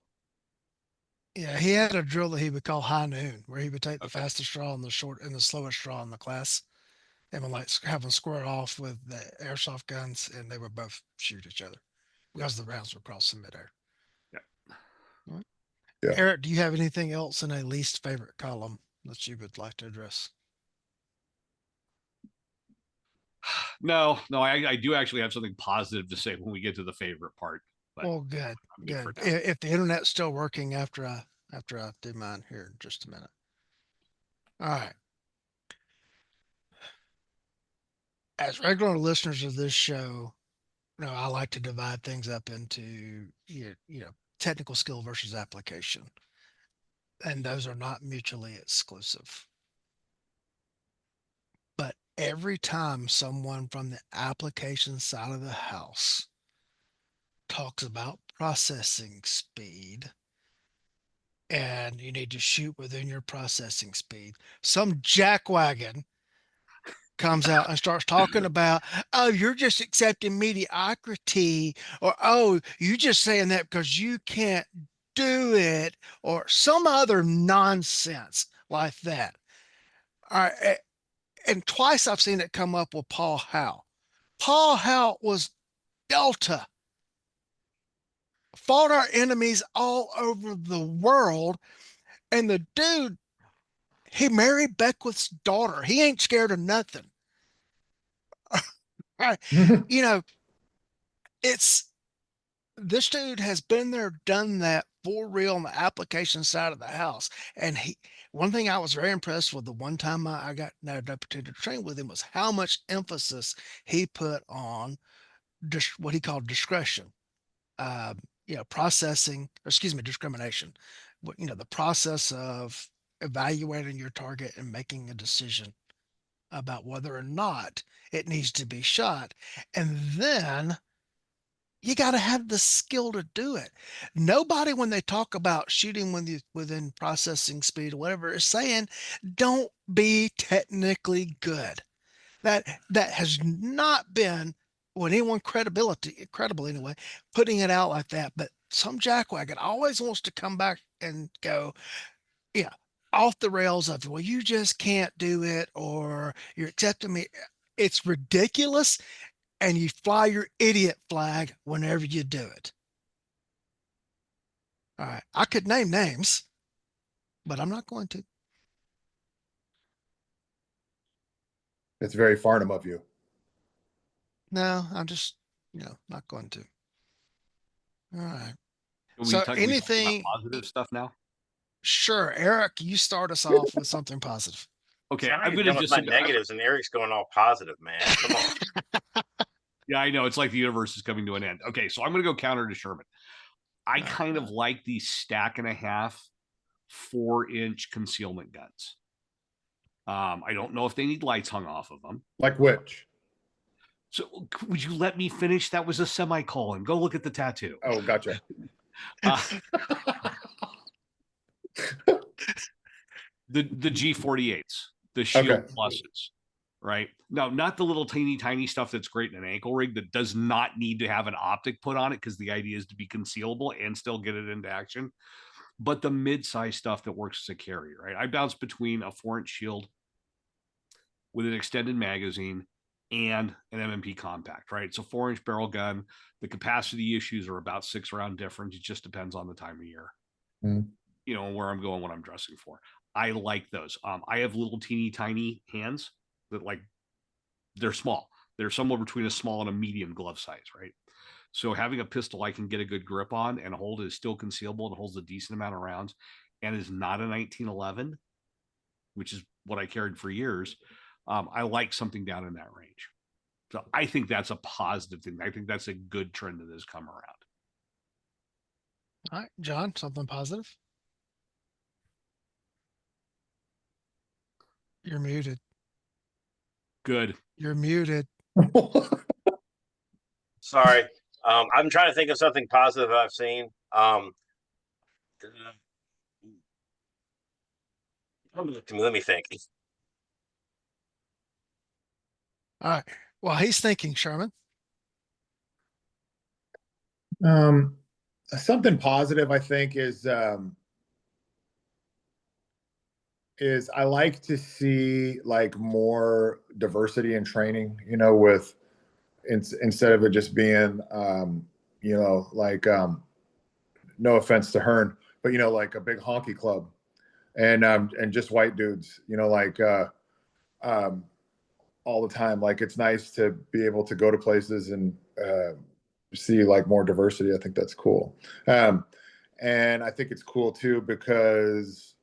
yeah, he had a drill that he would call high noon, where he would take the fastest straw and the slowest straw in the class, and would like have them square off with the airsoft guns, and they would both shoot each other because the rounds were crossing midair. yeah. Yeah. Eric, do you have anything else in a least favorite column that you would like to address? No, I do actually have something positive to say when we get to the favorite part. But Well, good, I'm good for good. now. If the internet's still working after I do mine here in just a minute. All right. As regular listeners of this show, you know, I like to divide things up into technical skill versus application, and those are not mutually exclusive. But every time someone from the application side of the house talks about processing speed, and you need to shoot within your processing speed. Some jackwagon comes out and starts talking about, oh, you're just accepting mediocrity, or oh, you just saying that because you can't do it, or some other nonsense like that. All right. And twice I've seen it come up with Paul Howe. Paul Howe was Delta, fought our enemies all over the world. And the dude, he married Beckwith's daughter. He ain't scared of nothing. You know, it's this dude has been there, done that for real on the application side of the house. And one thing I was very impressed with the one time I got an opportunity to train with him was how much emphasis he put on what he called discretion, uh, processing, excuse me, discrimination. The process of evaluating your target and making a decision about whether or not it needs to be shot. And then you got to have the skill to do it. Nobody, when they talk about shooting within processing speed or whatever, is saying don't be technically good. That has not been, when anyone credible anyway, putting it out like that. But some jackwagon always wants to come back and go, yeah, off the rails of, well, you just can't do it, or you're accepting me. It's ridiculous, and you fly your idiot flag whenever you do it. All right, I could name names, but I'm not going to. It's very Farnham of you. No, I'm just, not going to. All right. Can So we talk about anything, positive stuff now? sure, Eric, you start us off with something positive. Okay, So I'm you're going to done with just my negatives, and Eric's going all positive, man. Come on. yeah, I know it's like the universe is coming to an end. Okay, so I'm going to go counter to Sherman. I kind of like these stack and a half 4-inch concealment guns. I don't know if they need lights hung off of them. Like which? So would you let me finish? That was a semicolon. Go look at the tattoo. Oh, gotcha. The G48s, the Shield Okay. Pluses, right? No, not the little tiny stuff that's great in an ankle rig that does not need to have an optic put on it, because the idea is to be concealable and still get it into action. But the mid-size stuff that works as a carry, right? I bounce between a 4-inch Shield with an extended magazine and an MMP compact, right? It's a 4-inch barrel gun. The capacity issues are about 6-round difference. It just depends on the time of year, where I'm going, what I'm dressing for. I like those. I have little teeny tiny hands that, like, they're small. They're somewhere between a small and a medium glove size, right? So having a pistol I can get a good grip on and hold is still concealable and holds a decent amount of rounds and is not a 1911, which is what I carried for years. I like something down in that range. So I think that's a positive thing. I think that's a good trend that has come around. All right, John, something positive. You're muted. Good. You're muted. Sorry. I'm trying to think of something positive I've seen. Let me think. All right. Well, he's thinking, Sherman. Something positive I think is I like to see like more diversity in training, with instead of it just being no offense to Hearne, but like a big honky club and just white dudes, all the time. Like it's nice to be able to go to places and see like more diversity. I think that's cool. And I think it's cool too because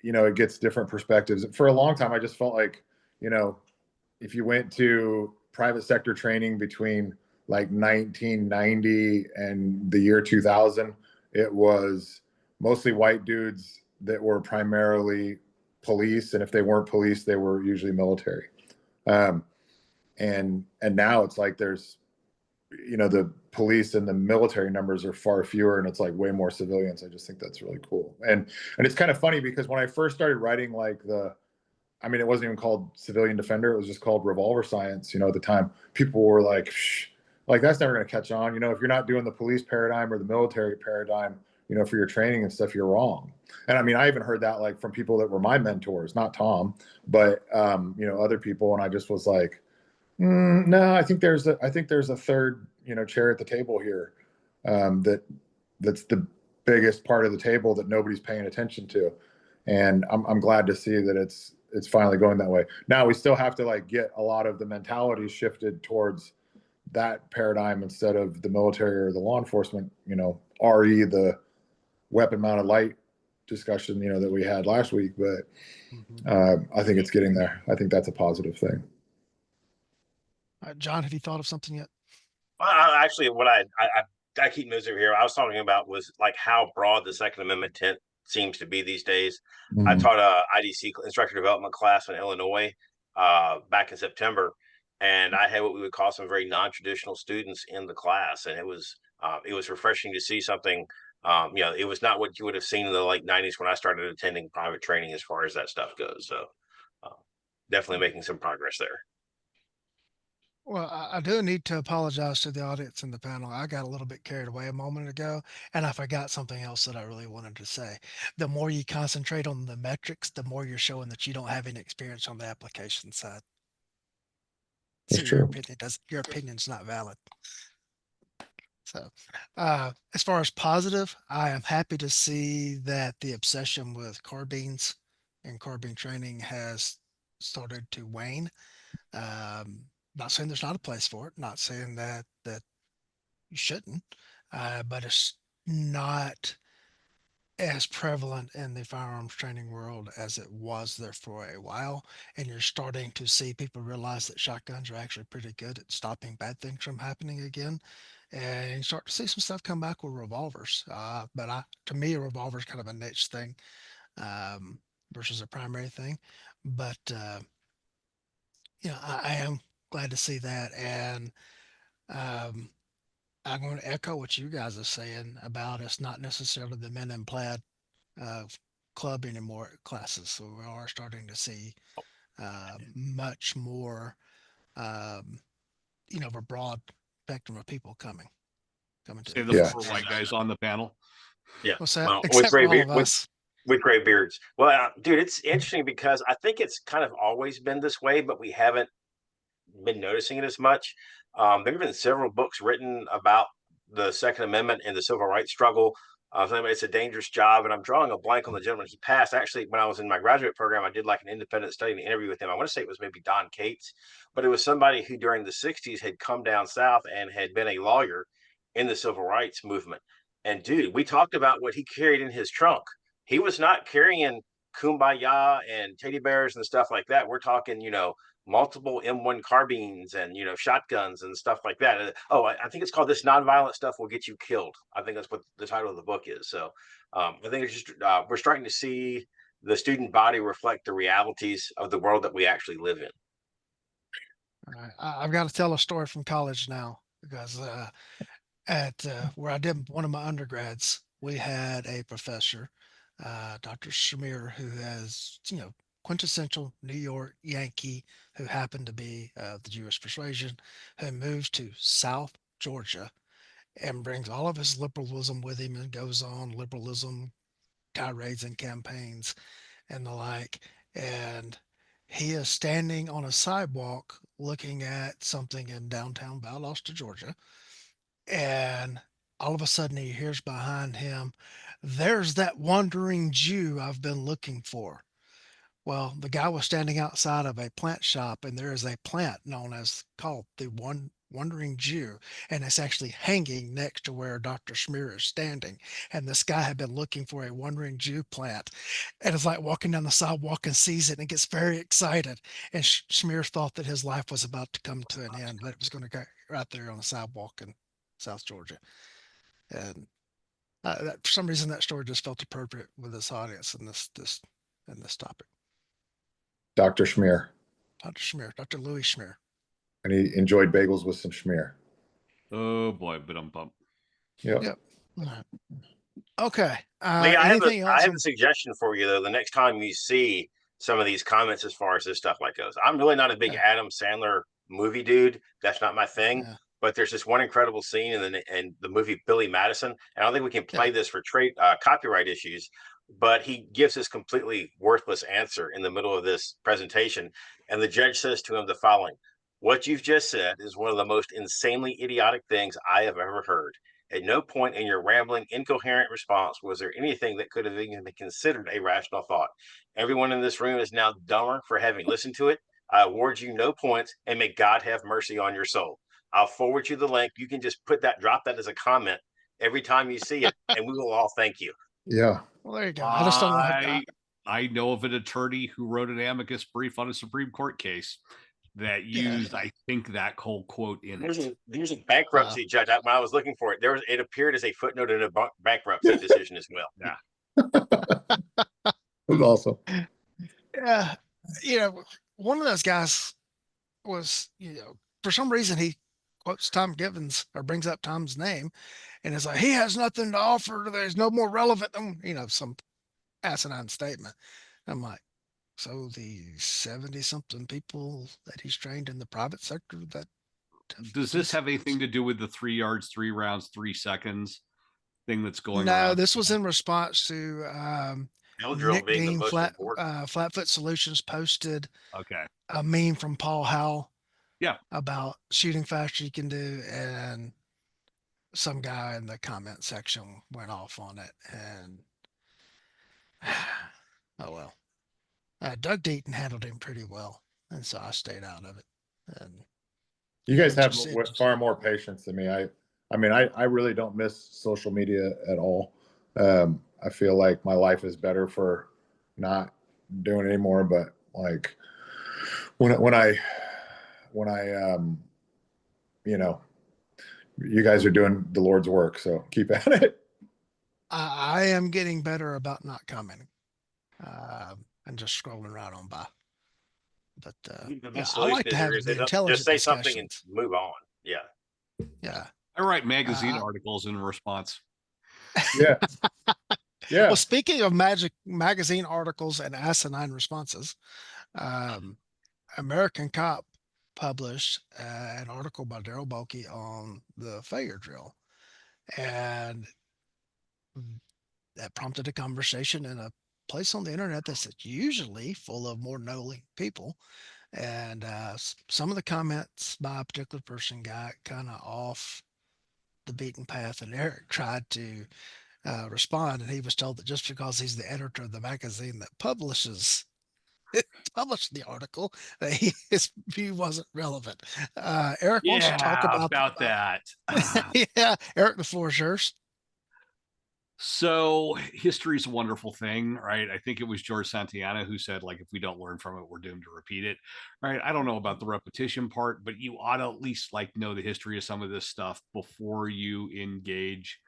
it gets different perspectives. For a long time, I just felt like, if you went to private sector training between like 1990 and the year 2000, it was mostly white dudes that were primarily police. And if they weren't police, they were usually military. And now it's like there's the police and the military numbers are far fewer, and it's like way more civilians. I just think that's really cool. And it's kind of funny because when I first started writing, like it wasn't even called Civilian Defender. It was just called Revolver Science. At the time, people were like, shh, like that's never going to catch on. If you're not doing the police paradigm or the military paradigm, for your training and stuff, you're wrong. And I even heard that like from people that were my mentors, not Tom, but other people. And I just was like, no, I think there's a third, chair at the table here, that's the biggest part of the table that nobody's paying attention to. And I'm glad to see that it's finally going that way. Now we still have to like get a lot of the mentality shifted towards that paradigm instead of the military or the law enforcement, RE, the weapon mounted light discussion, that we had last week. But I think it's getting there. I think that's a positive thing. John, have you thought of something yet? Actually, what I keep moving here. I was talking about was like how broad the Second Amendment tent seems to be these days. I taught a IDC instructor development class in Illinois back in September, and I had what we would call some very non-traditional students in the class, and it was refreshing to see something. It was not what you would have seen in the late '90s when I started attending private training as far as that stuff goes. So, definitely making some progress there. Well, I do need to apologize to the audience and the panel. I got a little bit carried away a moment ago, and I forgot something else that I really wanted to say. The more you concentrate on the metrics, the more you're showing that you don't have any experience on the application side. So That's true. your opinion's not valid. So, as far as positive, I am happy to see that the obsession with carbines and carbine training has started to wane. Not saying there's not a place for it, not saying that you shouldn't, but it's not as prevalent in the firearms training world as it was there for a while. And you're starting to see people realize that shotguns are actually pretty good at stopping bad things from happening again. And you start to see some stuff come back with revolvers. To me, a revolver is kind of a niche thing versus a primary thing. But I am glad to see that. And um, I'm going to echo what you guys are saying about it's not necessarily the men in plaid uh, club anymore classes. So we are starting to see much more, um, of a broad spectrum of people coming to Save the the Yeah. class. poor white guys on the panel. Yeah, What's that? well, Except for all of us. with gray beards. Well, dude, it's interesting because I think it's kind of always been this way, but we haven't been noticing it as much. There have been several books written about the Second Amendment and the civil rights struggle. It's a dangerous job, and I'm drawing a blank on the gentleman. He passed actually when I was in my graduate program. I did like an independent study and interview with him. I want to say it was maybe Don Cates, but it was somebody who during the '60s had come down south and had been a lawyer in the civil rights movement. And dude, we talked about what he carried in his trunk. He was not carrying kumbaya and teddy bears and stuff like that. We're talking, multiple M1 carbines and shotguns and stuff like that. I think it's called "This Nonviolent Stuff Will Get You Killed." I think that's what the title of the book is. So I think it's just we're starting to see the student body reflect the realities of the world that we actually live in. All right. I've got to tell a story from college now because at where I did one of my undergrads, we had a professor, Dr. Shamir, who has, quintessential New York Yankee who happened to be the Jewish persuasion, who moves to South Georgia and brings all of his liberalism with him and goes on liberalism tirades and campaigns and the like. And he is standing on a sidewalk looking at something in downtown Valdosta, Georgia, and all of a sudden he hears behind him, "There's that wandering Jew I've been looking for." Well, the guy was standing outside of a plant shop, and there is a plant called the Wandering Jew, and it's actually hanging next to where Dr. Schmier is standing. And this guy had been looking for a Wandering Jew plant, and is like walking down the sidewalk and sees it and gets very excited. And Schmier thought that his life was about to come to an end, that it was going to go right there on the sidewalk in South Georgia. And for some reason, that story just felt appropriate with this audience and this topic. Dr. Schmier. Dr. Schmier, Dr. Louis Schmier. And he enjoyed bagels with some schmear. Oh boy, but bump. Yep. Yep. All right. Okay. Lee, Anything I else? have a suggestion for you though. The next time you see some of these comments as far as this stuff like goes, I'm really not a big Yeah. Adam Sandler movie dude. That's not my thing. Yeah. But there's this one incredible scene in the movie Billy Madison. And I don't think we can play Yeah. this for copyright issues. But he gives this completely worthless answer in the middle of this presentation, and the judge says to him the following: "What you've just said is one of the most insanely idiotic things I have ever heard. At no point in your rambling, incoherent response was there anything that could have even been considered a rational thought. Everyone in this room is now dumber for having listened to it. I award you no points, and may God have mercy on your soul. I'll forward you the link. You can just drop that as a comment every time you see it, and we will all thank you." Yeah. Well, there you go. I just don't know. I know of an attorney who wrote an amicus brief on a Supreme Court case that used, I think, that whole quote in it. There's a bankruptcy judge. When I was looking for it, it appeared as a footnote in a bankruptcy decision as well. Yeah. That's awesome. Yeah. One of those guys was, for some reason he quotes Tom Givens or brings up Tom's name and it's like, he has nothing to offer. There's no more relevant than, some asinine statement. I'm like, so the 70 something people that he's trained in the private sector that does this have anything to do with the 3 yards, 3 rounds, 3 seconds thing that's going no, around? this was in response to Nick Dean Flatfoot Solutions posted okay a meme from Paul Howell yeah about shooting faster you can do, and some guy in the comment section went off on it, and oh well. Doug Deaton handled him pretty well, and so I stayed out of it. And you guys have far more patience than me. I mean, I really don't miss social media at all. I feel like my life is better for not doing it anymore. But like when I you guys are doing the Lord's work, so keep at it. I am getting better about not commenting and just scrolling right on by. But I like to have the intelligent just say something and move on. Yeah. I write magazine articles in response. Yeah. Yeah. Well, speaking of magazine articles and asinine responses, American Cop published an article by Daryl Bulkey on the failure drill, and that prompted a conversation in a place on the internet that's usually full of more knowing people. And some of the comments by a particular person got kind of off the beaten path, and Eric tried to respond, and he was told that just because he's the editor of the magazine that published the article, that his view wasn't relevant. Eric wants to talk about that. Yeah, Eric, the floor is yours. So history is a wonderful thing, right? I think it was George Santayana who said, like, if we don't learn from it, we're doomed to repeat it, right? I don't know about the repetition part, but you ought to at least know the history of some of this stuff before you engage.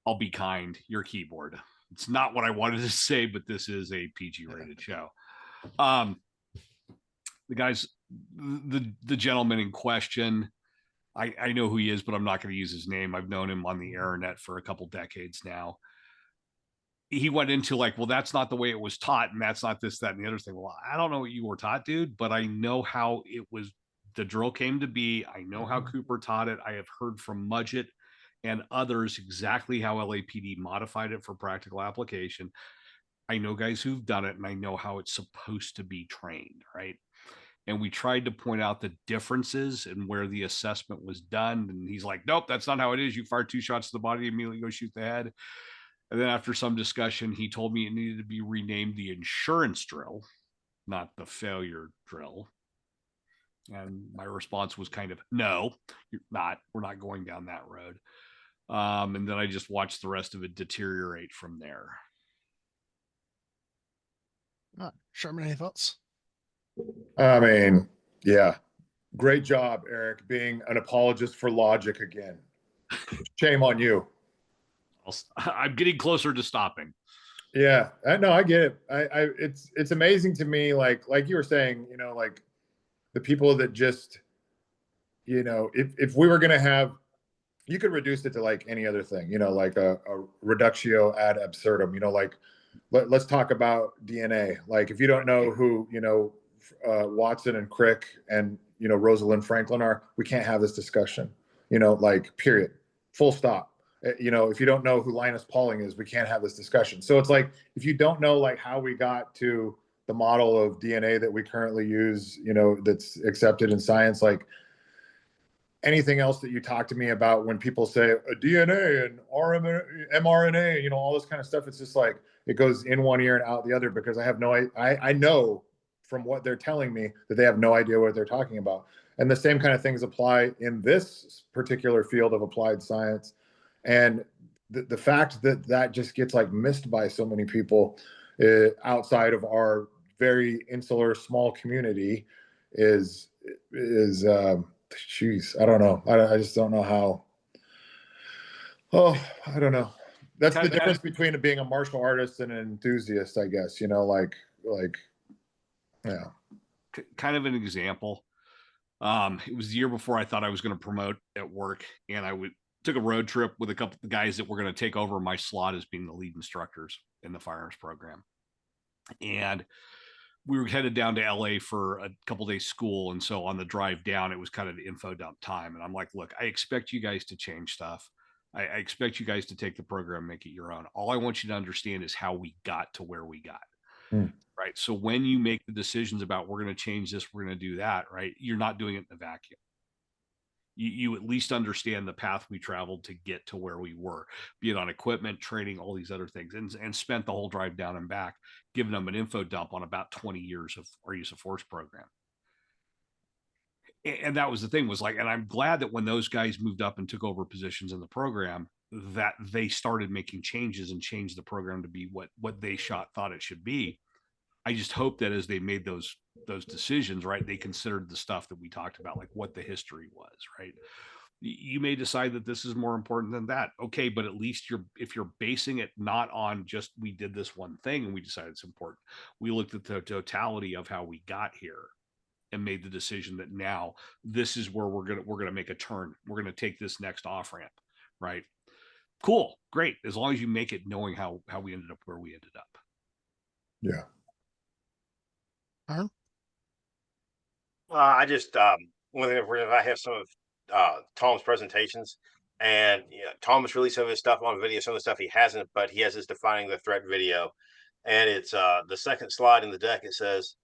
I'll be kind, your keyboard. It's not what I wanted to say, but this is a PG rated show. The guys, the gentleman in question, I know who he is, but I'm not going to use his name. I've known him on the internet for a couple decades now. He went into well, that's not the way it was taught, and that's not this, that, and the other thing. Well, I don't know what you were taught, dude, but I know how it was. The drill came to be. I know how Cooper taught it. I have heard from Mudgett and others exactly how LAPD modified it for practical application. I know guys who've done it, and I know how it's supposed to be trained, right? And we tried to point out the differences and where the assessment was done. And he's like, nope, that's not how it is. You fire 2 shots to the body, immediately go shoot the head. And then after some discussion, he told me it needed to be renamed the insurance drill, not the failure drill. And my response was kind of, no, you're not. We're not going down that road. And then I just watched the rest of it deteriorate from there. Sherman, any thoughts? I mean, yeah. Great job, Eric, being an apologist for logic again. Shame on you. I'm getting closer to stopping. Yeah, I get it. It's amazing to me, like you were saying, the people that just if we were going to have, you could reduce it to like any other thing, like a reductio ad absurdum, like let's talk about DNA. Like if you don't know who, Watson and Crick and, Rosalind Franklin are, we can't have this discussion, like period, full stop. If you don't know who Linus Pauling is, we can't have this discussion. So it's like, if you don't know like how we got to the model of DNA that we currently use, that's accepted in science, like anything else that you talk to me about when people say a DNA and mRNA, all this kind of stuff, it's just like it goes in one ear and out the other, because I have I know from what they're telling me that they have no idea what they're talking about. And the same kind of things apply in this particular field of applied science. And the fact that that just gets like missed by so many people outside of our very insular small community is jeez, I don't know. I just don't know how. Oh, I don't know. That's the difference between being a martial artist and an enthusiast, I guess. Yeah. Kind of an example. It was the year before I thought I was going to promote at work, and I took a road trip with a couple of guys that were going to take over my slot as being the lead instructors in the firearms program. And we were headed down to LA for a couple days school. And so on the drive down, it was kind of the info dump time. And I'm like, look, I expect you guys to change stuff. I expect you guys to take the program, make it your own. All I want you to understand is how we got to where we got. Right. So when you make the decisions about we're going to change this, we're going to do that, right, you're not doing it in a vacuum. You at least understand the path we traveled to get to where we were, be it on equipment, training, all these other things, and spent the whole drive down and back giving them an info dump on about 20 years of our use of force program. And that was the thing, was like, and I'm glad that when those guys moved up and took over positions in the program, that they started making changes and changed the program to be what they thought it should be. I just hope that as they made those decisions, right, they considered the stuff that we talked about, like what the history was, right? You may decide that this is more important than that. Okay, but at least if you're basing it not on just we did this one thing and we decided it's important, we looked at the totality of how we got here and made the decision that now this is where we're gonna make a turn. We're gonna take this next off ramp, right? Cool, great. As long as you make it knowing how we ended up where we ended up. Yeah. I just whenever I have some of Tom's presentations, and Tom's released some of his stuff on video, some of the stuff he hasn't, but he has his defining the threat video, and it's the second slide in the deck. It says,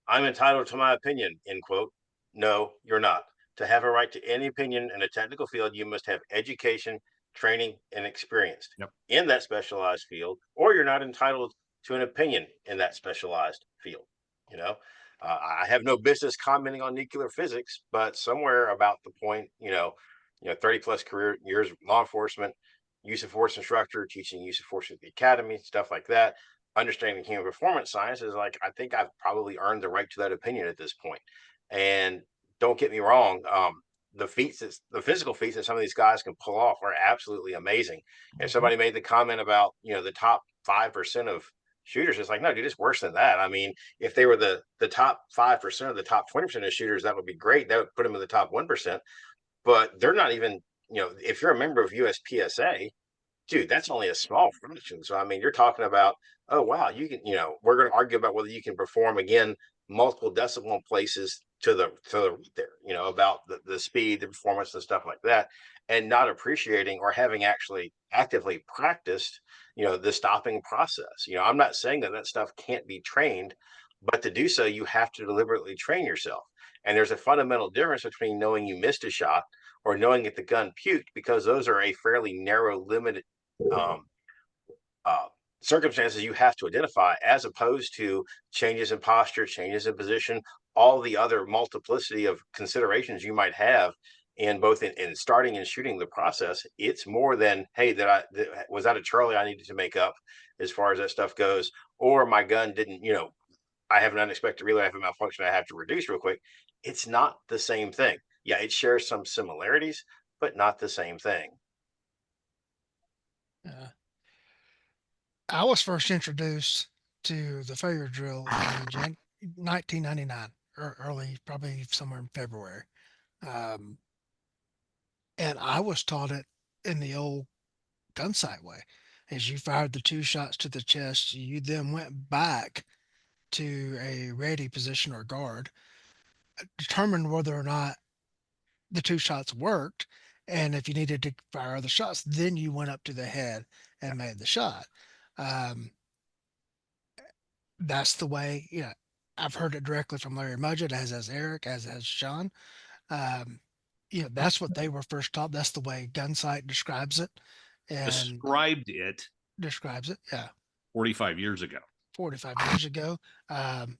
"I'm entitled to my opinion." End quote. No, you're not. To have a right to any opinion in a technical field, you must have education, training, and experience in that specialized field, or you're not entitled to an opinion in that specialized field. I have no business commenting on nuclear physics, but somewhere about the point, 30 plus career years of law enforcement, use of force instructor, teaching use of force at the academy, stuff like that, understanding human performance science is like, I think I've probably earned the right to that opinion at this point. And don't get me wrong, the physical feats that some of these guys can pull off are absolutely amazing. And somebody made the comment about, the top 5% of shooters, it's like, no, dude, it's worse than that. I mean, if they were the top 5% of the top 20% of shooters, that would be great. That would put them in the top 1%. But they're not even, if you're a member of USPSA, dude, that's only a small fraction. So I mean, you're talking about, oh wow, you can, we're going to argue about whether you can perform again multiple decimal places to the right there, about the speed, the performance, and stuff like that, and not appreciating or having actually actively practiced, the stopping process. I'm not saying that stuff can't be trained, but to do so, you have to deliberately train yourself. And there's a fundamental difference between knowing you missed a shot or knowing that the gun puked, because those are a fairly narrow, limited um, circumstances you have to identify, as opposed to changes in posture, changes in position, all the other multiplicity of considerations you might have in both in starting and shooting the process. It's more than, hey, was that a Charlie I needed to make up as far as that stuff goes, or my gun didn't, I have an unexpected relay, I have a malfunction, I have to reduce real quick. It's not the same thing. Yeah, it shares some similarities, but not the same thing. I was first introduced to the failure drill in 1999, or early, probably somewhere in February. And I was taught it in the old gun sight way. As you fired the 2 shots to the chest, you then went back to a ready position or guard, determined whether or not the 2 shots worked. And if you needed to fire other shots, then you went up to the head and made the shot. Um, that's the way, I've heard it directly from Larry Mudgett, as has Eric, as has Sean. Um, that's what they were first taught. That's the way Gunsight describes it, and Described it describes it. Yeah, 45 years ago. 45 years ago. Um,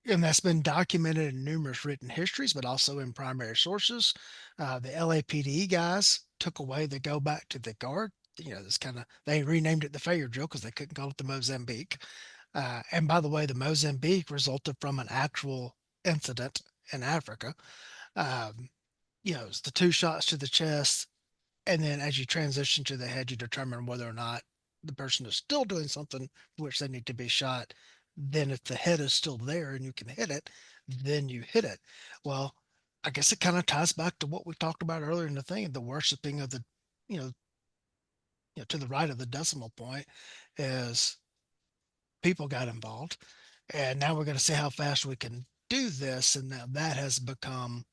and that's been documented in numerous written histories, but also in primary sources. The LAPD guys took away the go back to the guard. This they renamed it the Fayer drill because they couldn't call it the Mozambique. And by the way, the Mozambique resulted from an actual incident in Africa. Um, it's the 2 shots to the chest, and then as you transition to the head, you determine whether or not the person is still doing something for which they need to be shot. Then, if the head is still there and you can hit it, then you hit it. Well, I guess it kind of ties back to what we talked about earlier in the thing, the worshiping of you know, to the right of the decimal point is people got involved. And now we're going to see how fast we can do this. And now that has become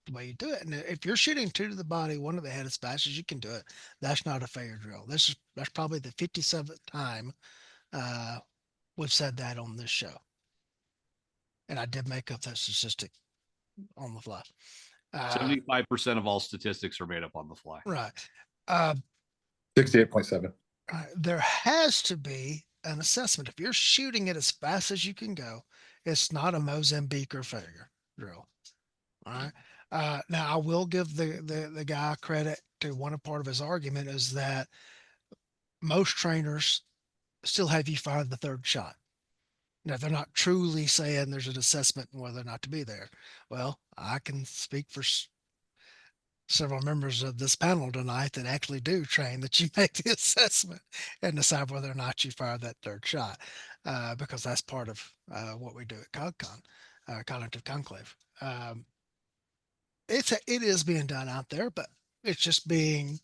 the way you do it. And if you're shooting 2 to the body, 1 to the head as fast as you can do it, that's not a fair drill. That's probably the 57th time uh, we've said that on this show. And I did make up that statistic on the fly. 75% of all statistics are made up on the fly. Right. 68.7. There has to be an assessment. If you're shooting it as fast as you can go, it's not a Mozambique or failure drill. All right. Now I will give the guy credit to one part of his argument is that most trainers still have you fire the 3rd shot. Now they're not truly saying there's an assessment on whether or not to be there. Well, I can speak for several members of this panel tonight that actually do train that you make the assessment and decide whether or not you fire that 3rd shot, because that's part of what we do at CogCon, Cognitive Conclave. It is being done out there, but it's just being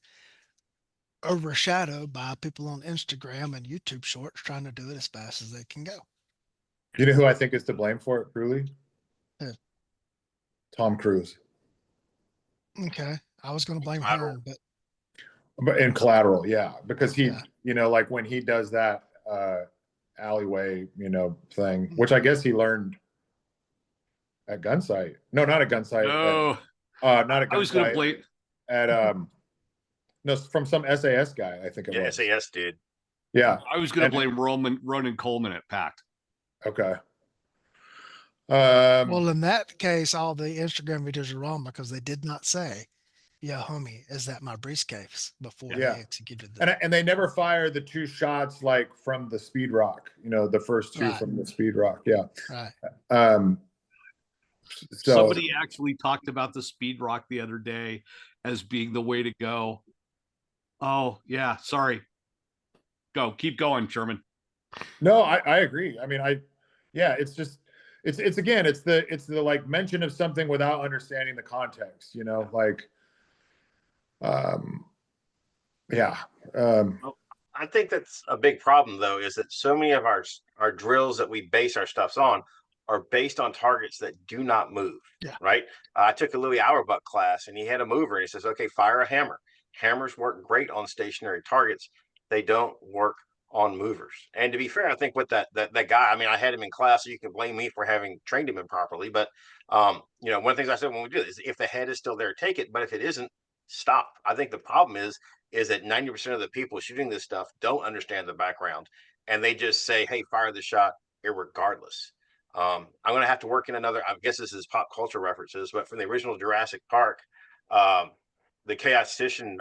overshadowed by people on Instagram and YouTube shorts trying to do it as fast as they can go. You know who I think is to blame for it, truly? Who? Tom Cruise. Okay, I was going to blame Collateral. Hearne, But in Collateral, yeah, because he, Yeah. like when he does that alleyway, thing, which I guess he learned at Gunsight. No, not at Gunsight. No, not at Gunsight. I was going to blame at no, from some SAS guy, I think it Yeah, was. SAS dude. Yeah, I was going to blame Ronan Coleman at Pact. okay. well, in that case, all the Instagram videos are wrong because they did not say, "Yeah, homie, is that my briefcase?" before Yeah. they executed that. And they never fire the 2 shots like from the speed rock, the first 2 Right. from the speed rock. Yeah. Right. So Somebody actually talked about the speed rock the other day as being the way to go. Oh yeah, sorry. Keep going, Sherman. no, I agree. I mean, it's just it's again, it's the like mention of something without understanding the context, like yeah. I think that's a big problem, though, is that so many of our drills that we base our stuffs on are based on targets that do not move. Yeah. Right. I took a Louis Auerbach class, and he had a mover, and he says, "Okay, fire a hammer." Hammers work great on stationary targets. They don't work on movers. And to be fair, I think with that guy, I mean, I had him in class, so you can blame me for having trained him improperly. But one of the things I said when we do this is, if the head is still there, take it. But if it isn't, stop. I think the problem is that 90% of the people shooting this stuff don't understand the background, and they just say, "Hey, fire the shot," irregardless. I'm going to have to work in another. I guess this is pop culture references, but from the original Jurassic Park, the chaotician,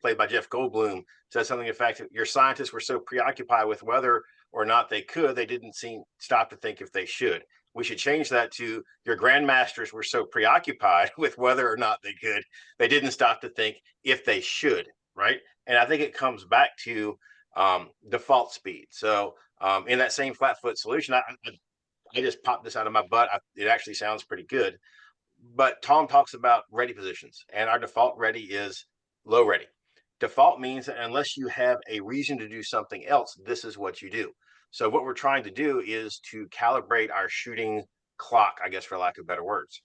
played by Jeff Goldblum, says something to the fact that your scientists were so preoccupied with whether or not they could, they didn't stop to think if they should. We should change that to your grandmasters were so preoccupied with whether or not they could, they didn't stop to think if they should, right? And I think it comes back to default speed. So in that same flat foot solution, I just popped this out of my butt. It actually sounds pretty good. but Tom talks about ready positions, and our default ready is low ready. Default means that unless you have a reason to do something else, this is what you do. So what we're trying to do is to calibrate our shooting clock, I guess, for lack of better words.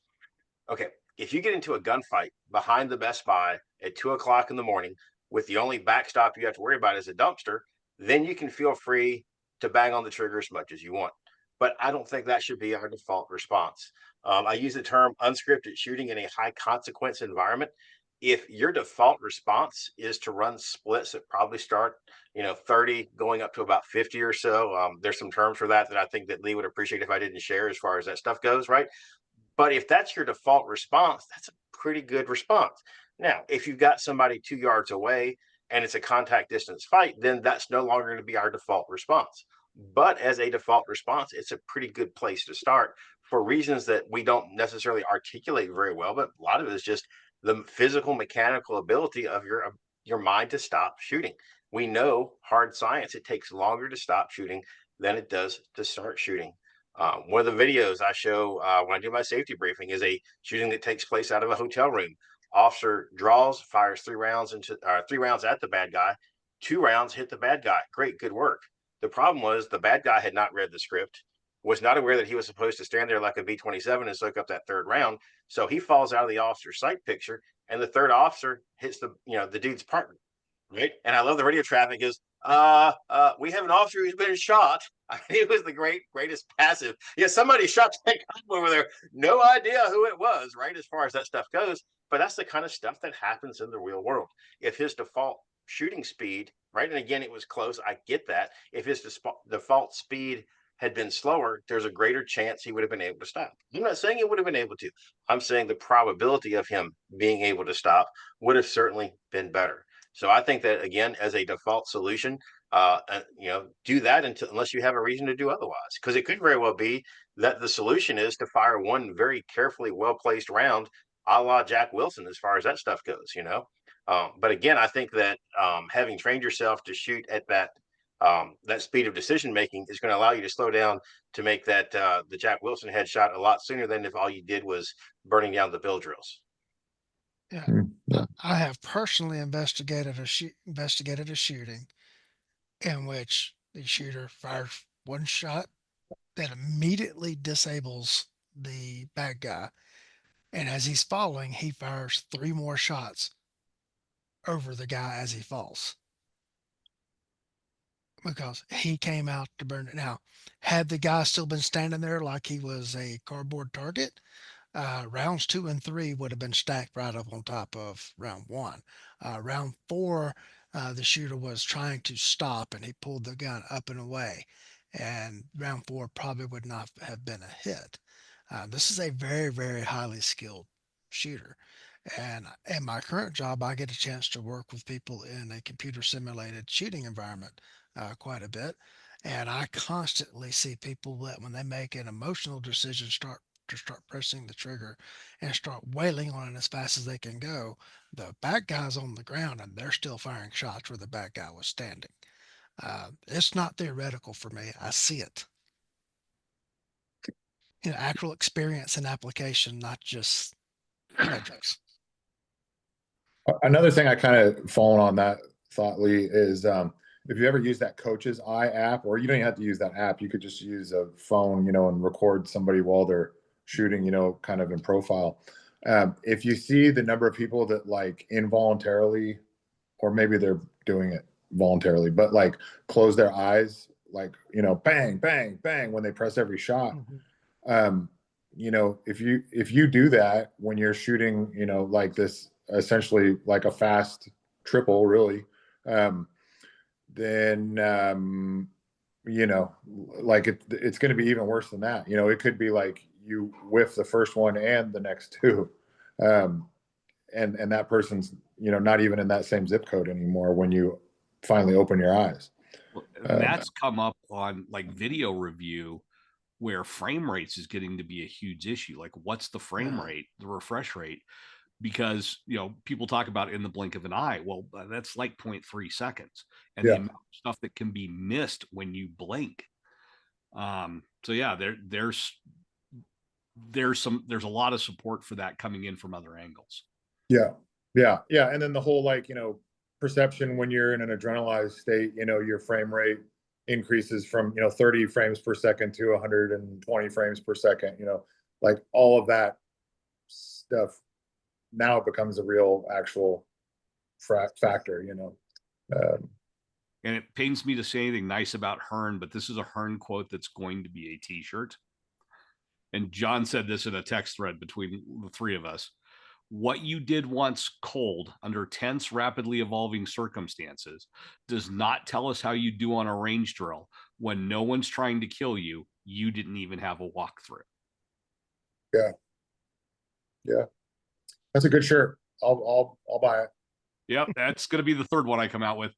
Okay, if you get into a gunfight behind the Best Buy at 2 o'clock in the morning with the only backstop you have to worry about is a dumpster, then you can feel free to bang on the trigger as much as you want. But I don't think that should be our default response. I use the term unscripted shooting in a high consequence environment. If your default response is to run splits that probably start, 30 going up to about 50 or so, there's some terms for that I think that Lee would appreciate if I didn't share as far as that stuff goes, right? But if that's your default response, that's a pretty good response. Now, if you've got somebody 2 yards away and it's a contact distance fight, then that's no longer going to be our default response. But as a default response, it's a pretty good place to start for reasons that we don't necessarily articulate very well. But a lot of it is just the physical, mechanical ability of your mind to stop shooting. We know hard science, it takes longer to stop shooting than it does to start shooting. One of the videos I show when I do my safety briefing is a shooting that takes place out of a hotel room. Officer draws, fires 3 rounds into 3 rounds at the bad guy. 2 rounds hit the bad guy. Great, good work. The problem was the bad guy had not read the script, was not aware that he was supposed to stand there like a B-27 and soak up that third round. So he falls out of the officer's sight picture, and the third officer hits the dude's partner. Right. And I love the radio traffic is we have an officer who's been shot. It was the greatest passive. Yeah, somebody shot that cop over there. No idea who it was, right? As far as that stuff goes. But that's the kind of stuff that happens in the real world. If his default shooting speed, right? And again, it was close. I get that. If his default speed had been slower, there's a greater chance he would have been able to stop. I'm not saying he would have been able to. I'm saying the probability of him being able to stop would have certainly been better. So I think that again, as a default solution, do that unless you have a reason to do otherwise. Because it could very well be that the solution is to fire one very carefully, well placed round, a la Jack Wilson, as far as that stuff goes. But again, I think that having trained yourself to shoot at that speed of decision making is going to allow you to slow down to make that the Jack Wilson headshot a lot sooner than if all you did was burning down the bill drills. Yeah. Yeah. I have personally investigated a shooting in which the shooter fires one shot that immediately disables the bad guy. And as he's falling, he fires three more shots over the guy as he falls because he came out to burn it. Now, had the guy still been standing there like he was a cardboard target, rounds 2 and 3 would have been stacked right up on top of round one. Round four, the shooter was trying to stop and he pulled the gun up and away. And round four probably would not have been a hit. This is a very, very highly skilled shooter. And in my current job, I get a chance to work with people in a computer simulated shooting environment quite a bit. And I constantly see people that when they make an emotional decision, start pressing the trigger and start wailing on it as fast as they can go. The bad guy's on the ground and they're still firing shots where the bad guy was standing. It's not theoretical for me. I see it. Actual experience and application, not just metrics. Another thing I kind of fallen on that thought, Lee, is if you ever use that Coach's Eye app, or you don't even have to use that app, you could just use a phone, and record somebody while they're shooting, kind of in profile. If you see the number of people that like involuntarily, or maybe they're doing it voluntarily, but like close their eyes, like, bang, bang, bang, when they press every shot. Mm-hmm. If you do that when you're shooting, like this, essentially like a fast triple, really, then like it's going to be even worse than that. It could be like you whiff the first one and the next two, and that person's not even in that same zip code anymore when you finally open your eyes. And that's come up on like video review, where frame rates is getting to be a huge issue. Like, what's the frame rate, the refresh rate? Because people talk about in the blink of an eye. Well, that's like 0.3 seconds, and the amount of stuff that can be missed when you blink. So yeah, there's there's a lot of support for that coming in from other angles. Yeah. And then the whole, like, perception when you're in an adrenalized state, your frame rate increases from, 30 frames per second to 120 frames per second, like all of that stuff now becomes a real actual factor, And it pains me to say anything nice about Hearne, but this is a Hearne quote that's going to be a t-shirt. And John said this in a text thread between the three of us. What you did once cold under tense, rapidly evolving circumstances does not tell us how you do on a range drill when no one's trying to kill you. You didn't even have a walkthrough. Yeah. That's a good shirt. I'll buy it. Yep, that's going to be the third one I come out with.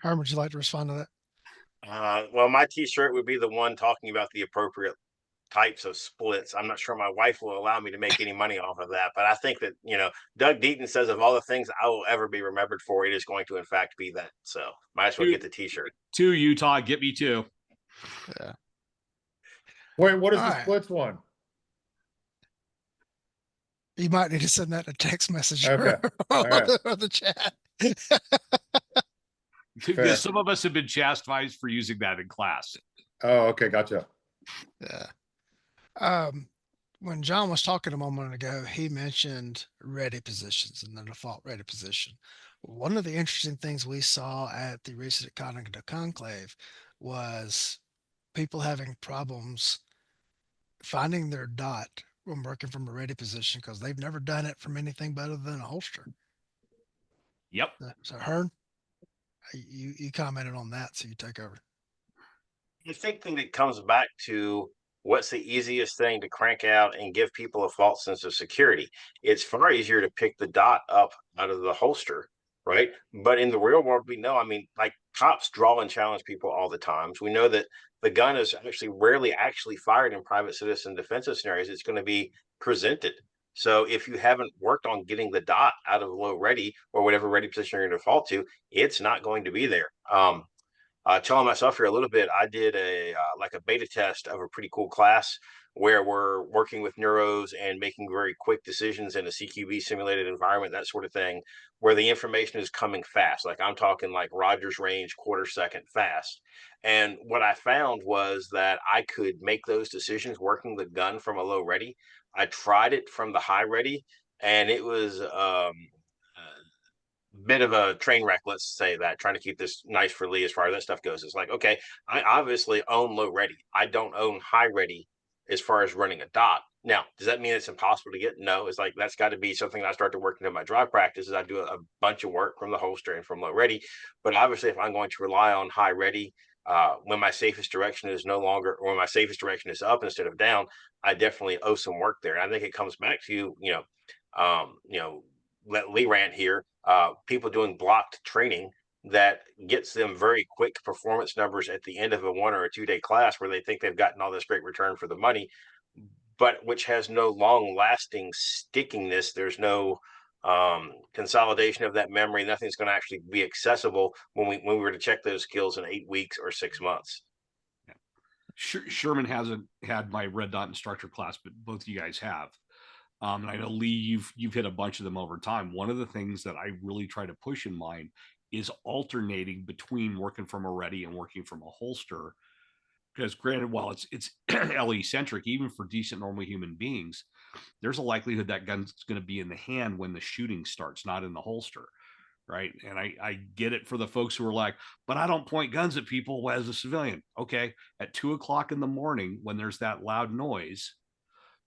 Hearne, would you like to respond to that? Well, my t-shirt would be the one talking about the appropriate types of splits. I'm not sure my wife will allow me to make any money off of that, but I think that, Doug Deaton says of all the things I will ever be remembered for, it is going to in fact be that. So might as well get the t-shirt. To Utah, get me too. Yeah. Wait, what is All the right. splits one? You might need to send that in a text message Okay. All right. or the chat. Fair. Some of us have been chastised for using that in class. Oh, okay. Gotcha. Yeah. When John was talking a moment ago, he mentioned ready positions and the default ready position. One of the interesting things we saw at the recent conclave was people having problems finding their dot when working from a ready position because they've never done it from anything better than a holster. Yep. So Hearne, you commented on that, so you take over. I think that it comes back to what's the easiest thing to crank out and give people a false sense of security. It's far easier to pick the dot up out of the holster, right? But in the real world, we know, like cops draw and challenge people all the time. We know that the gun is actually rarely actually fired in private citizen defensive scenarios. It's going to be presented. So if you haven't worked on getting the dot out of low ready or whatever ready position you're going to default to, it's not going to be there. Telling myself here a little bit, I did a like a beta test of a pretty cool class where we're working with neuros and making very quick decisions in a CQB simulated environment, that sort of thing, where the information is coming fast. Like I'm talking like Rogers range, quarter second fast. And what I found was that I could make those decisions working the gun from a low ready. I tried it from the high ready, and it was bit of a train wreck, let's say that, trying to keep this nice for Lee as far as that stuff goes. It's like, okay, I obviously own low ready. I don't own high ready as far as running a dot. Now, does that mean it's impossible to get? No, it's like that's got to be something I start to work into my drive practices. I do a bunch of work from the holster and from low ready. But obviously, if I'm going to rely on high ready, when my safest direction is no longer, or when my safest direction is up instead of down, I definitely owe some work there. And I think it comes back to let Lee rant here. People doing blocked training that gets them very quick performance numbers at the end of a 1 or a 2 day class where they think they've gotten all this great return for the money, but which has no long lasting stickiness. There's no consolidation of that memory. Nothing's going to actually be accessible when we were to check those skills in 8 weeks or 6 months. Sherman hasn't had my red dot instructor class, but both of you guys have. And I know Lee, you've hit a bunch of them over time. One of the things that I really try to push in mine is alternating between working from a ready and working from a holster. Because granted, while it's LE centric, even for decent normal human beings, there's a likelihood that gun's going to be in the hand when the shooting starts, not in the holster. Right. And I get it for the folks who are like, but I don't point guns at people as a civilian. Okay. At 2 o'clock in the morning, when there's that loud noise,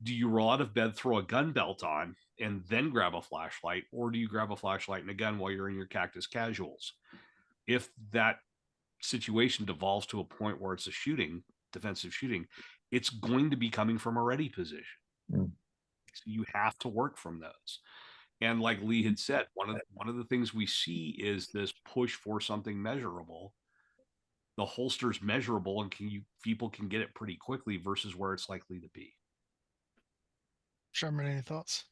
do you roll out of bed, throw a gun belt on, and then grab a flashlight? Or do you grab a flashlight and a gun while you're in your cactus casuals? If that situation devolves to a point where it's a shooting, defensive shooting, it's going to be coming from a ready position. So you have to work from those. And like Lee had said, one of the things we see is this push for something measurable. The holster's measurable, and people can get it pretty quickly versus where it's likely to be. Sherman, any thoughts?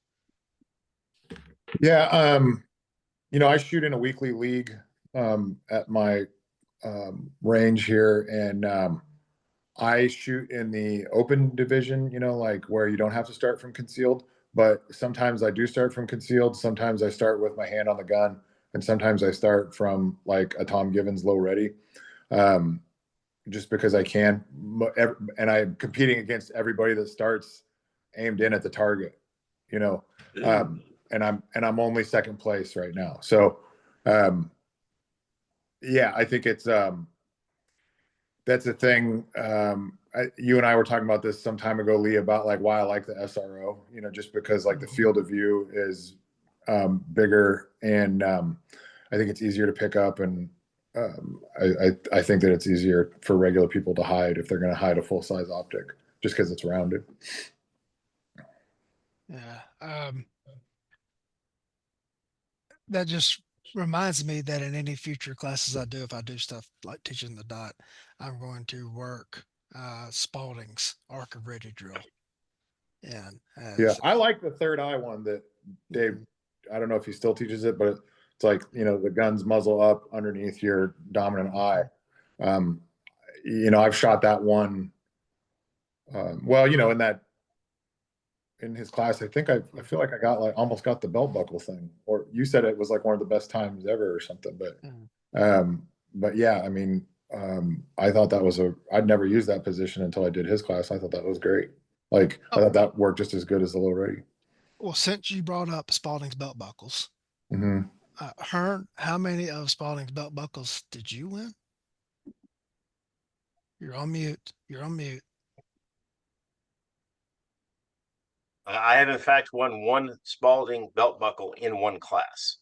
Yeah, I shoot in a weekly league at my range here, and I shoot in the open division, like where you don't have to start from concealed. But sometimes I do start from concealed. Sometimes I start with my hand on the gun, and sometimes I start from like a Tom Givens low ready, um, just because I can. And I'm competing against everybody that starts aimed in at the target, you know. And I'm only second place right now. So, um, yeah, I think it's that's the thing. You and I were talking about this some time ago, Lee, about like why I like the SRO. Just because like the field of view is bigger, and I think it's easier to pick up, and I think that it's easier for regular people to hide if they're going to hide a full size optic, just because it's rounded. Yeah. That just reminds me that in any future classes I do, if I do stuff like teaching the dot, I'm going to work Spalding's arc of ready drill. And Yeah, as I like the third eye one that Dave. I don't know if he still teaches it, but it's like the gun's muzzle up underneath your dominant eye. Um, I've shot that one. Well, in his class, I feel like I got like almost got the belt buckle thing, or you said it was like one of the best times ever or something. But yeah, I mean, I thought that was I'd never used that position until I did his class. I thought that was great. Like I thought that worked just as good as the low ready. well, since you brought up Spalding's belt buckles, Mm-hmm. Hearne, how many of Spalding's belt buckles did you win? You're on mute. You're on mute. I have in fact won one Spalding belt buckle in one class.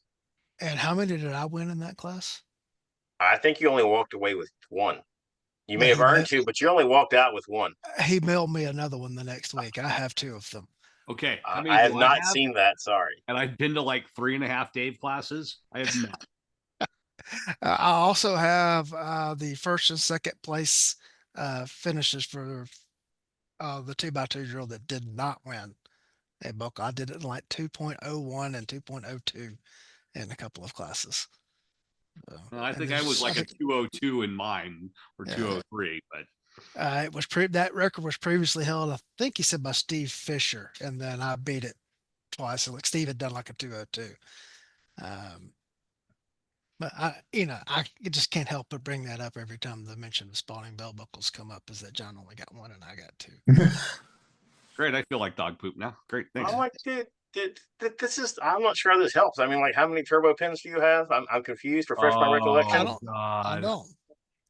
And how many did I win in that class? I think you only walked away with one. You may But have earned two, but you only walked out with one. he mailed me another one the next week. I have two of them. Okay. How many I have do I not have? seen that. Sorry. And I've been to like 3.5 Dave classes. I have none. I also have the first and second place finishes for the 2x2 drill that did not win a buckle. I did it in like 2.01 and 2.02 in a couple of classes. So, I and think I was like a think, 202 in mine or yeah, 203, but it was that record was previously held. I think he said by Steve Fisher, and then I beat it twice. So like Steve had done like a 202. Um, but I just can't help but bring that up every time the mention of Spalding belt buckles come up. Is that John only got one and I got two? great. I feel like dog poop now. Great. Thanks. I'm like, dude, this is. I'm not sure how this helps. I mean, like, how many turbo pins do you have? I'm confused. Refresh my I recollection. Oh, don't. I God.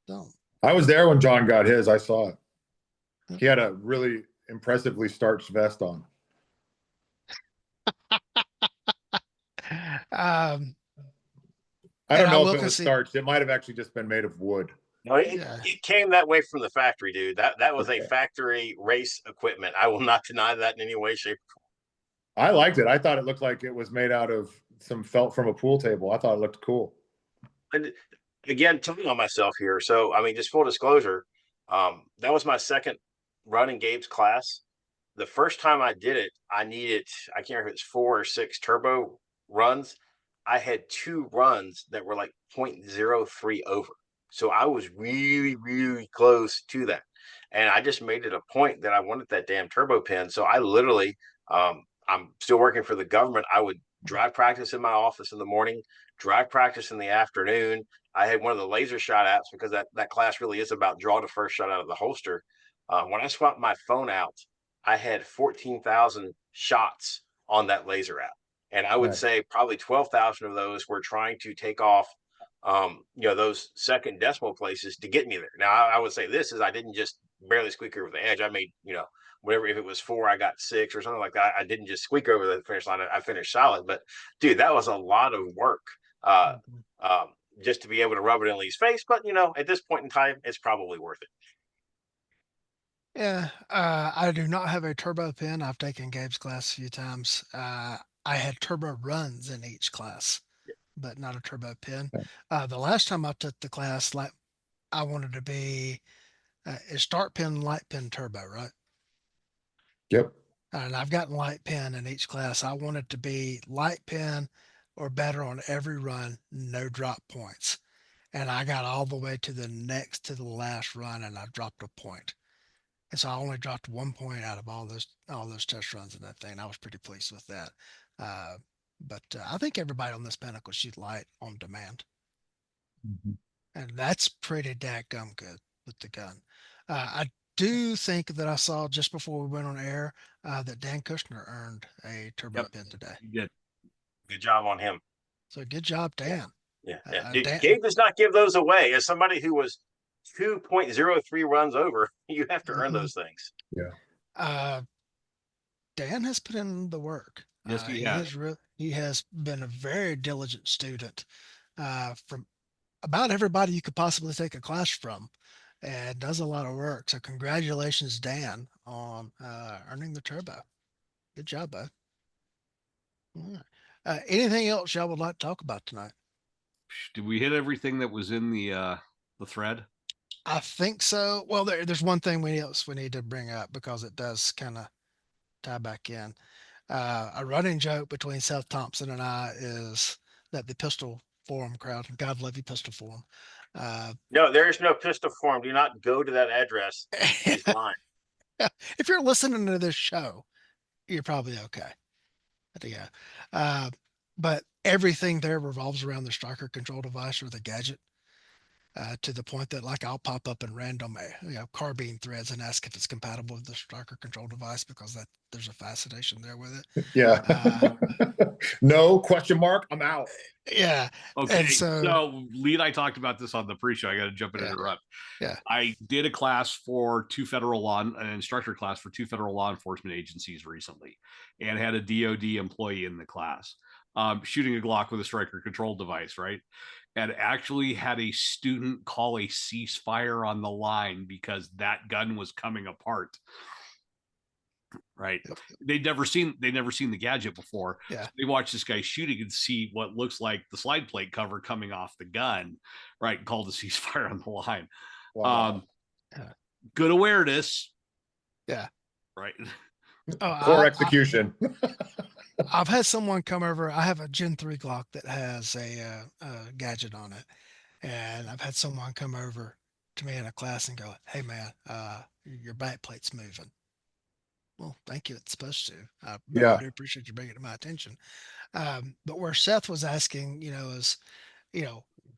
don't. I was there when John got his. I saw it. He had a really impressively starched vest on. Um, I and don't I know if will it was concede. starched. It might have actually just been made of wood. No, Yeah. it came that way from the factory, dude. That was a Okay. factory race equipment. I will not deny that in any way, shape. I liked it. I thought it looked like it was made out of some felt from a pool table. I thought it looked cool. And again, telling on myself here. So, I mean, just full disclosure, that was my second run in Gabe's class. The first time I did it, I needed, I can't remember if it's 4 or 6 turbo runs. I had 2 runs that were like 0.03 over. So I was really, really close to that. And I just made it a point that I wanted that damn turbo pin. So I literally, I'm still working for the government. I would drive practice in my office in the morning, drive practice in the afternoon. I had one of the laser shot apps because that class really is about draw the first shot out of the holster. When I swapped my phone out, I had 14,000 shots on that laser app. And I would Nice. say probably 12,000 of those were trying to take off, those second decimal places to get me there. Now, I would say this is I didn't just barely squeak over the edge. I made, whatever, if it was 4, I got 6 or something like that. I didn't just squeak over the finish line. I finished solid. But dude, that was a lot of work. Uh, just to be able to rub it in Lee's face. But, at this point in time, it's probably worth it. Yeah, I do not have a turbo pin. I've taken Gabe's class a few times. I had turbo runs in each class, but not a turbo pin. The last time I took the class, like I wanted to be a start pin, light pin, turbo, right? Yep. And I've gotten light pin in each class. I wanted to be light pin or better on every run, no drop points. And I got all the way to the last run and I dropped a point. And so I only dropped 1 point out of all those test runs in that thing. I was pretty pleased with that. Uh, but I think everybody on this panel could shoot light on demand, Mhm. and that's pretty dadgum good with the gun. I do think that I saw just before we went on air that Dan Kushner earned a turbo Yep. pin today. You get Good job on him. So good job, Dan. Yeah. Dan, Gabe does not give those away. As somebody who was 2.03 runs over, you have to earn mhm. those things. Yeah. uh, Dan has put in the work. Yes, he He has. has been a very diligent student from about everybody you could possibly take a class from, and does a lot of work. So congratulations, Dan, on earning the turbo. Good job, bud. All right. Anything else y'all would like to talk about tonight? Did we hit everything that was in the thread? I think so. Well, there's one thing we need to bring up because it does kind of tie back in. A running joke between Seth Thompson and I is that the pistol forum crowd, God love you, pistol forum. Uh, No, there is no pistol form. Do not go to that address. He's lying. if you're listening to this show, you're probably okay. But yeah. Uh, but everything there revolves around the striker control device or the gadget. To the point that like I'll pop up in random carbine threads and ask if it's compatible with the striker control device because that there's a fascination there with it. Yeah. No question mark. I'm out. Yeah. And Okay, so so Lee and I talked about this on the pre-show. I got to jump in and yeah, interrupt. yeah. I did a class for an instructor class for two federal law enforcement agencies recently, and had a DoD employee in the class shooting a Glock with a striker control device, right? And actually had a student call a ceasefire on the line because that gun was coming apart. Right. Yep. They'd never seen the gadget before. Yeah. So they watch this guy shooting and see what looks like the slide plate cover coming off the gun, right? And called the ceasefire on the line. Wow. Yeah. Good awareness, Yeah. right? Oh, Poor execution. I've had someone come over. I have a Gen 3 Glock that has a gadget on it. And I've had someone come over to me in a class and go, "Hey, man, your back plate's moving." Well, thank you. It's supposed to. But I Yeah. do appreciate you bringing it to my attention. But where Seth was asking, is,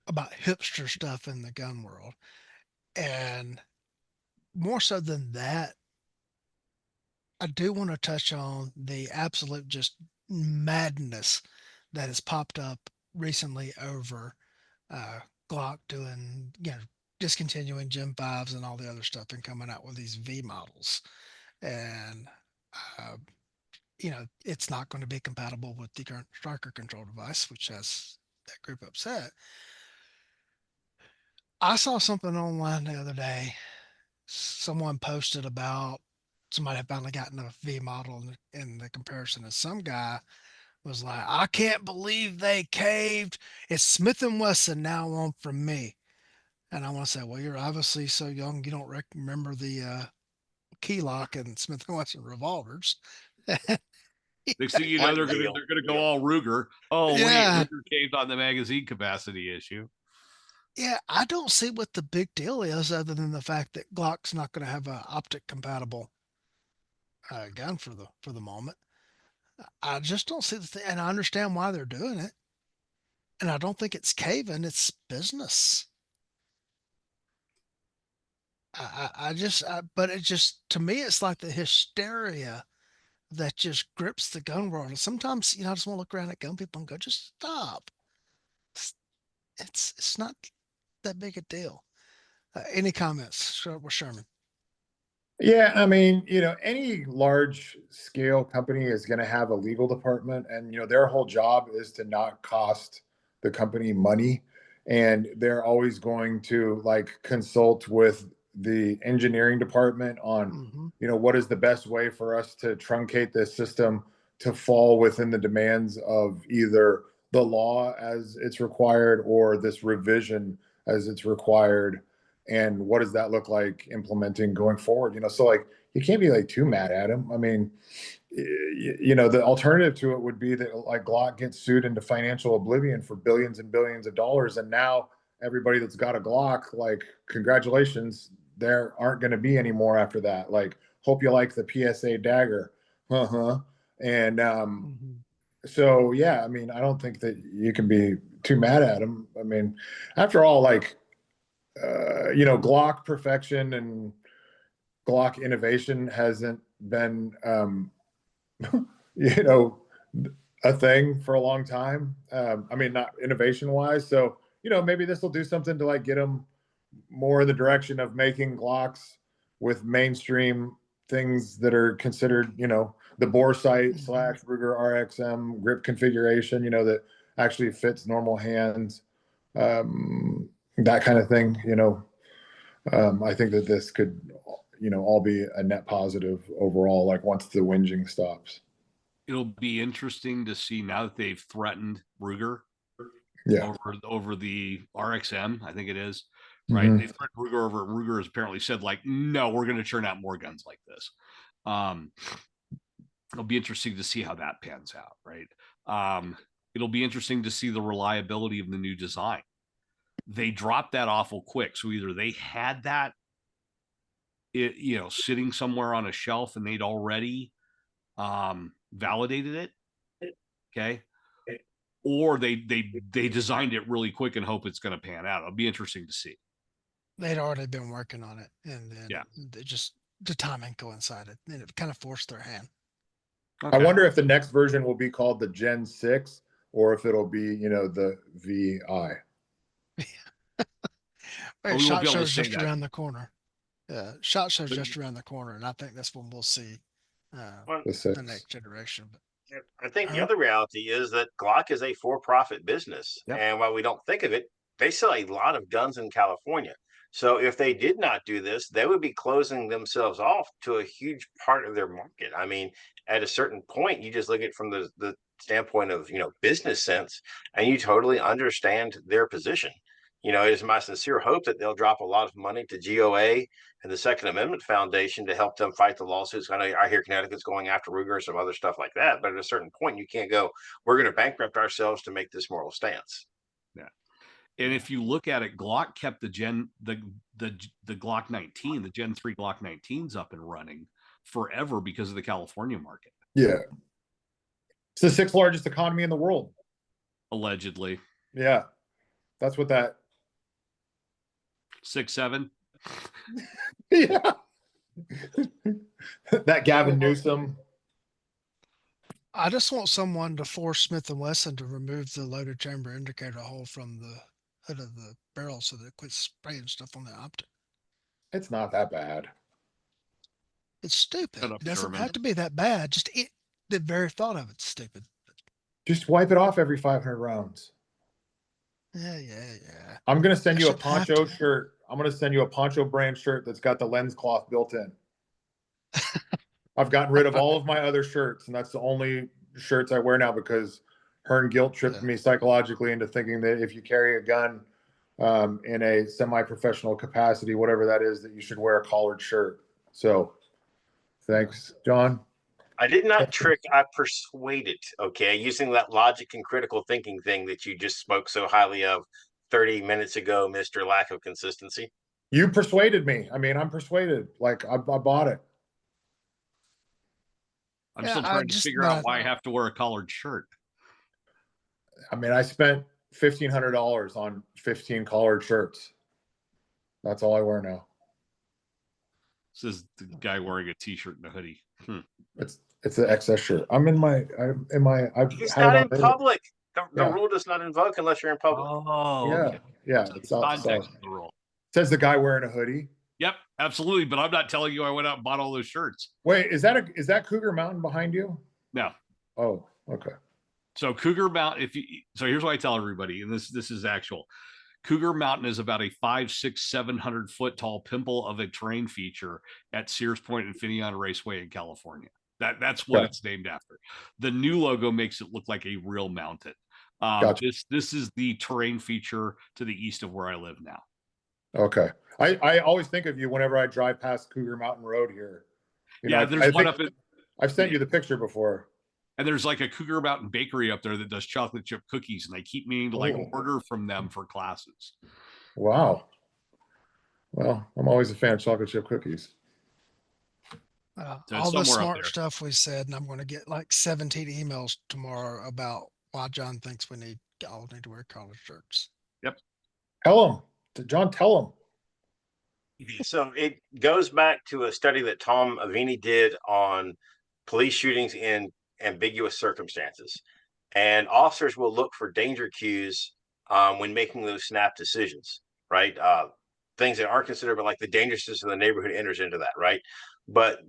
about hipster stuff in the gun world. And more so than that, I do want to touch on the absolute just madness that has popped up recently over uh, Glock doing, discontinuing Gen 5s and all the other stuff and coming out with these V models. And, uh, it's not going to be compatible with the current striker control device, which has that group upset. I saw something online the other day. Someone posted about somebody had finally gotten a V model in the comparison, and some guy was like, "I can't believe they caved. It's Smith and Wesson now on from me." And I want to say, well, you're obviously so young you don't remember the key lock and Smith and Wesson revolvers. Next thing you know, One deal. they're gonna go all Ruger. Oh wait, Yeah, Ruger caved on the magazine capacity issue. yeah. I don't see what the big deal is other than the fact that Glock's not going to have a optic compatible gun for the moment. I just don't see the thing, and I understand why they're doing it. And I don't think it's caving; it's business. But it just to me, it's like the hysteria that just grips the gun world. And sometimes, I just want to look around at gun people and go, just stop. It's it's not that big a deal. Any comments, Sherman? Yeah, I mean, any large scale company is going to have a legal department, and their whole job is to not cost the company money, and they're always going to like consult with the engineering department on, Mm-hmm. what is the best way for us to truncate this system to fall within the demands of either the law as it's required or this revision as it's required, and what does that look like implementing going forward. So like you can't be like too mad at him. I mean, the alternative to it would be that like Glock gets sued into financial oblivion for billions and billions of dollars, and now everybody that's got a Glock, like, congratulations, there aren't going to be any more after that. Like, hope you like the PSA dagger. Uh-huh. And so, yeah, I mean, I don't think that you can be too mad at them. I mean, after all, like, Glock perfection and Glock innovation hasn't been, you know, a thing for a long time. I mean, not innovation wise. So, maybe this will do something to like get them more in the direction of making Glocks with mainstream things that are considered, the bore sight / Ruger RXM grip configuration, that actually fits normal hands, that kind of thing. I think that this could, all be a net positive overall, like once the whinging stops. It'll be interesting to see now that they've threatened Ruger over the RXM, I think it is, right? They threatened Ruger over it. Ruger has apparently said, like, no, we're going to churn out more guns like this. It'll be interesting to see how that pans out, right? It'll be interesting to see the reliability of the new design. They dropped that awful quick. So either they had that, sitting somewhere on a shelf and they'd already validated it, okay, or they designed it really quick and hope it's going to pan out. It'll be interesting to see. They'd already been working on it, and then the timing coincided, and it kind of forced their hand. Okay. I wonder if the next version will be called the Gen 6 or if it'll be, the VI. SHOT Show's just around the corner. SHOT Show's just around the corner, and I think that's when we'll see the next generation. But I think the other reality is that Glock is a for-profit business, and while we don't think of it, they sell a lot of guns in California. So if they did not do this, they would be closing themselves off to a huge part of their market. I mean, at a certain point, you just look at it from the standpoint of, business sense, and you totally understand their position. It is my sincere hope that they'll drop a lot of money to GOA and the Second Amendment Foundation to help them fight the lawsuits. I hear Connecticut's going after Ruger and some other stuff like that, but at a certain point, you can't go, we're going to bankrupt ourselves to make this moral stance. Yeah. And if you look at it, Glock kept the Glock 19, the Gen 3 Glock 19s up and running forever because of the California market. Yeah. It's the 6th largest economy in the world. Allegedly. Yeah. That's what that 6-7. Yeah. That Gavin Newsom. I just want someone to force Smith & Wesson to remove the loaded chamber indicator hole from the hood of the barrel so that it quits spraying stuff on the optic. It's not that bad. It's stupid. It doesn't have to be that bad. Just the very thought of it's stupid. Just wipe it off every 500 rounds. Yeah. I'm going to send you a poncho shirt. I'm going to send you a poncho brand shirt that's got the lens cloth built in. I've gotten rid of all of my other shirts, and that's the only shirts I wear now because Hearne guilt tripped me psychologically into thinking that if you carry a gun in a semi-professional capacity, whatever that is, that you should wear a collared shirt. So thanks, John. I did not trick. I persuaded, okay, using that logic and critical thinking thing that you just spoke so highly of 30 minutes ago, Mr. Lack of Consistency. You persuaded me. I mean, I'm persuaded. Like, I bought it. I'm still trying to figure out why I have to wear a collared shirt. I mean, I spent $1,500 on 15 collared shirts. That's all I wear now. This is the guy wearing a t-shirt and a hoodie. It's an XS shirt. I'm in my. He's not in public. The rule does not invoke unless you're in public. Oh, okay. Yeah. It's context of the rule. Says the guy wearing a hoodie. Yep, absolutely. But I'm not telling you I went out and bought all those shirts. Wait, is that Cougar Mountain behind you? No. Oh, okay. So Cougar Mountain, so here's what I tell everybody, and this is actual. Cougar Mountain is about a 500, 600, 700 foot tall pimple of a terrain feature at Sears Point and Finian Raceway in California. That's what it's named after. The new logo makes it look like a real mountain. Gotcha. This is the terrain feature to the east of where I live now. Okay. I always think of you whenever I drive past Cougar Mountain Road here. There's one up at. I've sent you the picture before. And there's like a Cougar Mountain bakery up there that does chocolate chip cookies, and I keep meaning to like order from them for classes. Wow. Well, I'm always a fan of chocolate chip cookies. So it's All the somewhere up smart there. stuff we said, and I'm going to get like 17 emails tomorrow about why John thinks we all need to wear collared shirts. Yep. Tell him, John. Tell So it goes back to a study that Tom Avini did on police shootings in ambiguous circumstances. And officers will look for danger cues when making those snap decisions, right? Things that aren't considered, but like the dangerousness of the neighborhood enters into that, right? But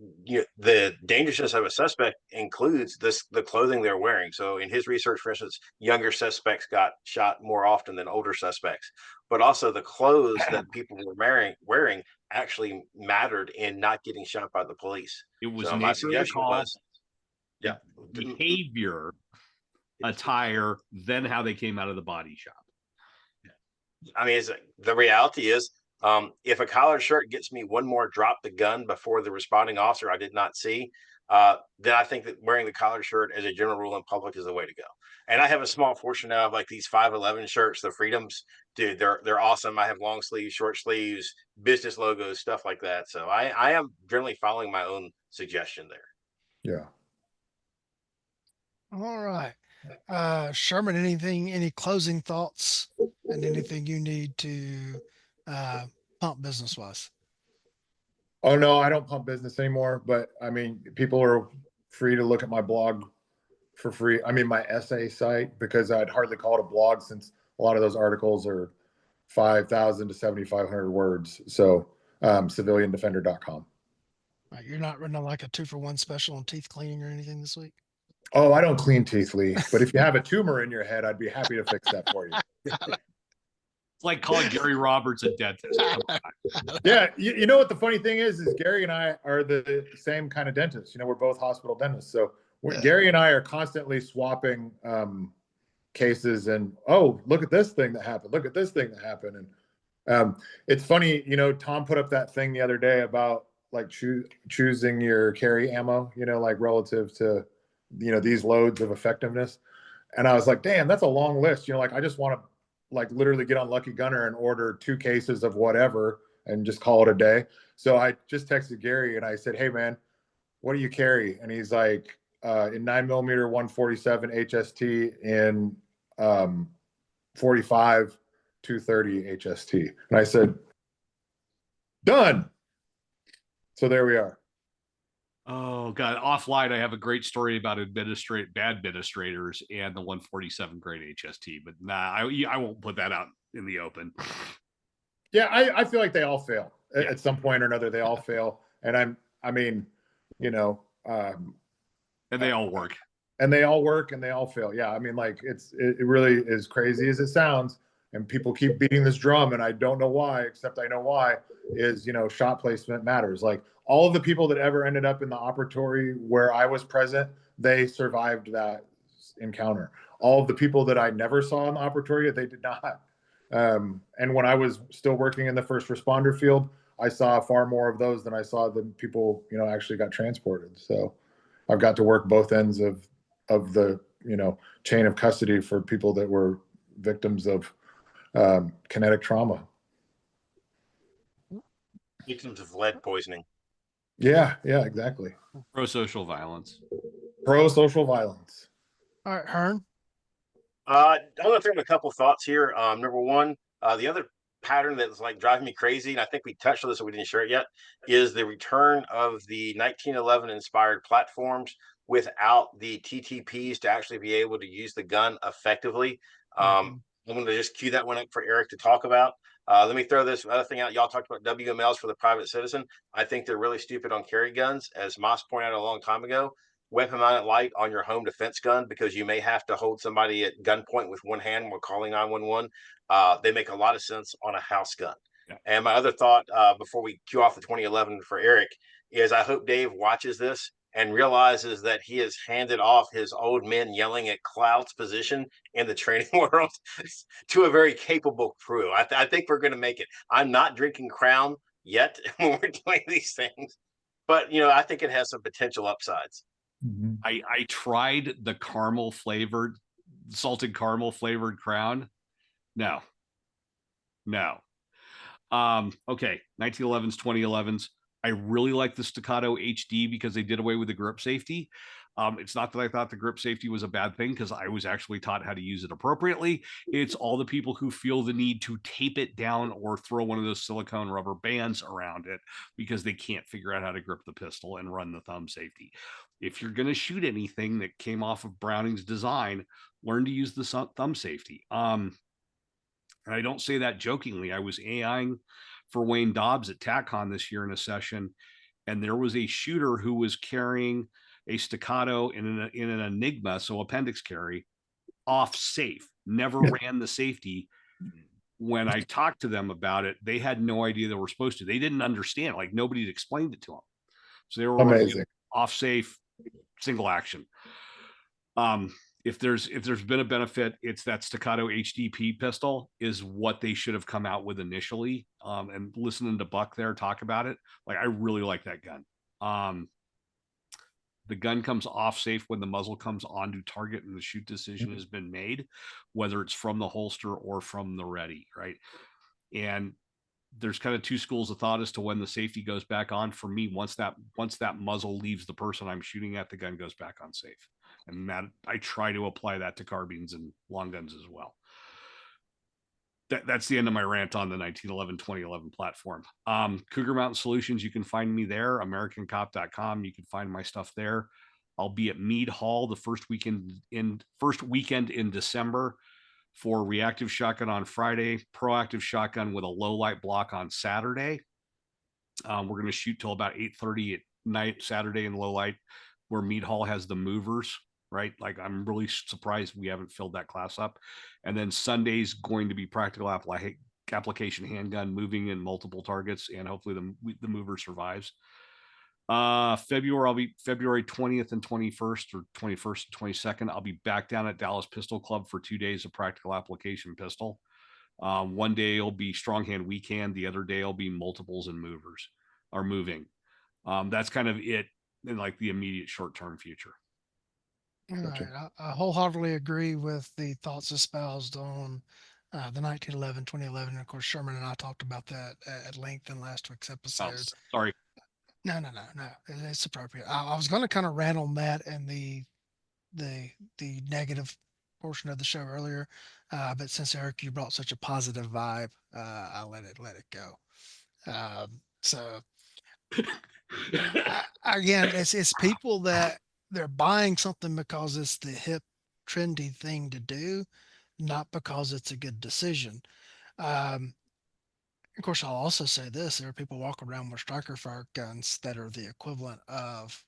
the dangerousness of a suspect includes the clothing they're wearing. So in his research, for instance, younger suspects got shot more often than older suspects. But also the clothes that people were wearing actually mattered in not getting shot by the police. It was So my nature of the suggestion call, was, yeah, behavior, attire, then how they came out of the body shop. I mean, the reality is, if a collared shirt gets me one more drop the gun before the responding officer I did not see, then I think that wearing the collared shirt as a general rule in public is the way to go. And I have a small portion now of like these 511 shirts, the Freedoms, dude, they're awesome. I have long sleeves, short sleeves, business logos, stuff like that. So I am generally following my own suggestion there. Yeah. All right. Sherman, any closing thoughts and anything you need to pump business wise? Oh no, I don't pump business anymore. But I mean, people are free to look at my blog for free. I mean, my essay site, because I'd hardly call it a blog since a lot of those articles are 5,000 to 7,500 words. So civiliandefender.com. You're not running like a 2-for-1 special on teeth cleaning or anything this week? Oh, I don't clean teeth, Lee. But if you have a tumor in your head, I'd be happy to fix that for you. It's like calling Gary Roberts a dentist. Yeah, you know what the funny thing is Gary and I are the same kind of dentists. You know, we're both hospital dentists. So Gary and I are constantly swapping cases and, oh, look at this thing that happened. Look at this thing that happened. And it's funny, you know, Tom put up that thing the other day about like choosing your carry ammo, you know, like relative to, you know, these loads of effectiveness. And I was like, damn, that's a long list. You know, like I just want to like literally get on Lucky Gunner and order 2 cases of whatever and just call it a day. So I just texted Gary and I said, hey man, what do you carry? And he's like, in 9mm 147 HST, in 45 230 HST. And I said, done. So there we are. Oh God! Offline, I have a great story about bad administrators and the 147 grade HST, but nah, I won't put that out in the open. Yeah, I feel like they all fail at some point or another. They all fail, and I mean, you know, and they all work, and they all work, and they all fail. Yeah, I mean, like it really is crazy as it sounds, and people keep beating this drum, and I don't know why, except I know why. Is, you know, shot placement matters. Like all of the people that ever ended up in the operatory where I was present, they survived that encounter. All of the people that I never saw in the operatory, they did not. And when I was still working in the first responder field, I saw far more of those than I saw the people, you know, actually got transported. So I've got to work both ends of the, you know, chain of custody for people that were victims of kinetic trauma. Victims of lead poisoning. Yeah, exactly. Pro-social violence. Pro-social violence. All right, Hearne. I'm going to throw in a couple thoughts here. Number one, the other pattern that's like driving me crazy, and I think we touched on this and we didn't share it yet, is the return of the 1911 inspired platforms without the TTPs to actually be able to use the gun effectively. I'm going to just cue that one up for Eric to talk about. Let me throw this other thing out. Y'all talked about WMLs for the private citizen. I think they're really stupid on carry guns. As Moss pointed out a long time ago, weapon mounted light on your home defense gun, because you may have to hold somebody at gunpoint with one hand while calling 911. They make a lot of sense on a house gun. Yeah. And my other thought, before we cue off the 2011 for Eric, is I hope Dave watches this and realizes that he has handed off his old men yelling at clouds position in the training world to a very capable crew. I think we're going to make it. I'm not drinking Crown yet when we're doing these things, but you know, I think it has some potential upsides. Mm-hmm. I tried the salted caramel flavored Crown. No. Okay, 1911s, 2011s. I really like the Staccato HD because they did away with the grip safety. It's not that I thought the grip safety was a bad thing because I was actually taught how to use it appropriately. It's all the people who feel the need to tape it down or throw one of those silicone rubber bands around it because they can't figure out how to grip the pistol and run the thumb safety. If you're going to shoot anything that came off of Browning's design, learn to use the thumb safety. And I don't say that jokingly. I was AIing for Wayne Dobbs at TACCON this year in a session, and there was a shooter who was carrying a Staccato in an Enigma, so appendix carry, off safe, never ran the safety. When I talked to them about it, they had no idea they were supposed to. They didn't understand. Like nobody had explained it to them. So they were running off safe, single action. If there's been a benefit, it's that Staccato HDP pistol is what they should have come out with initially. And listening to Buck there talk about it, like I really like that gun. The gun comes off safe when the muzzle comes onto target and the shoot decision has been made, whether it's from the holster or from the ready, right? And there's kind of two schools of thought as to when the safety goes back on. For me, once that muzzle leaves the person I'm shooting at, the gun goes back on safe. And that I try to apply that to carbines and long guns as well. That's the end of my rant on the 1911 2011 platform. Cougar Mountain Solutions, you can find me there, americancop.com. You can find my stuff there. I'll be at Mead Hall the first weekend in December for reactive shotgun on Friday, proactive shotgun with a low light block on Saturday. We're going to shoot till about 8:30 at night Saturday in low light, where Mead Hall has the movers, right? Like I'm really surprised we haven't filled that class up. And then Sunday's going to be practical application handgun, moving in multiple targets, and hopefully the mover survives. February, I'll be February 20th and 21st, or 21st and 22nd. I'll be back down at Dallas Pistol Club for 2 days of practical application pistol. One day it'll be strong hand, weak hand. The other day it'll be multiples and movers are moving. That's kind of it in like the immediate short-term future. All right. I wholeheartedly agree with the thoughts espoused on the 1911, 2011. And of course, Sherman and I talked about that at length in last week's episode. Sorry. No. It's appropriate. I was going to kind of rant on that and the negative portion of the show earlier, but since Eric, you brought such a positive vibe, I let it go. So again, it's people that they're buying something because it's the hip, trendy thing to do, not because it's a good decision. Of course, I'll also say this: there are people walking around with striker fire guns that are the equivalent of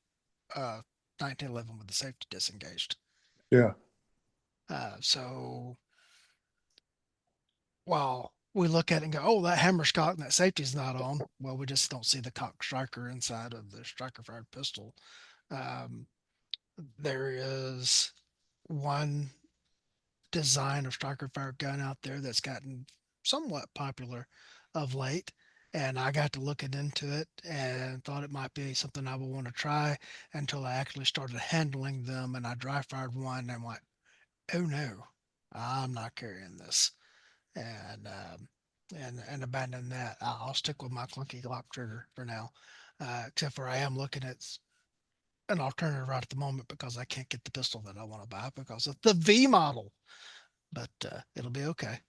1911 with the safety disengaged. Yeah. So while we look at it and go, "Oh, that hammer's cocked and that safety's not on," well, we just don't see the cocked striker inside of the striker fired pistol. There is one design of striker fired gun out there that's gotten somewhat popular of late, and I got to looking into it and thought it might be something I would want to try until I actually started handling them, and I dry fired one and went, "Oh no, I'm not carrying this," and abandon that. I'll stick with my clunky Glock trigger for now, except for I am looking at an alternative right at the moment because I can't get the pistol that I want to buy because of the V model. But it'll be okay.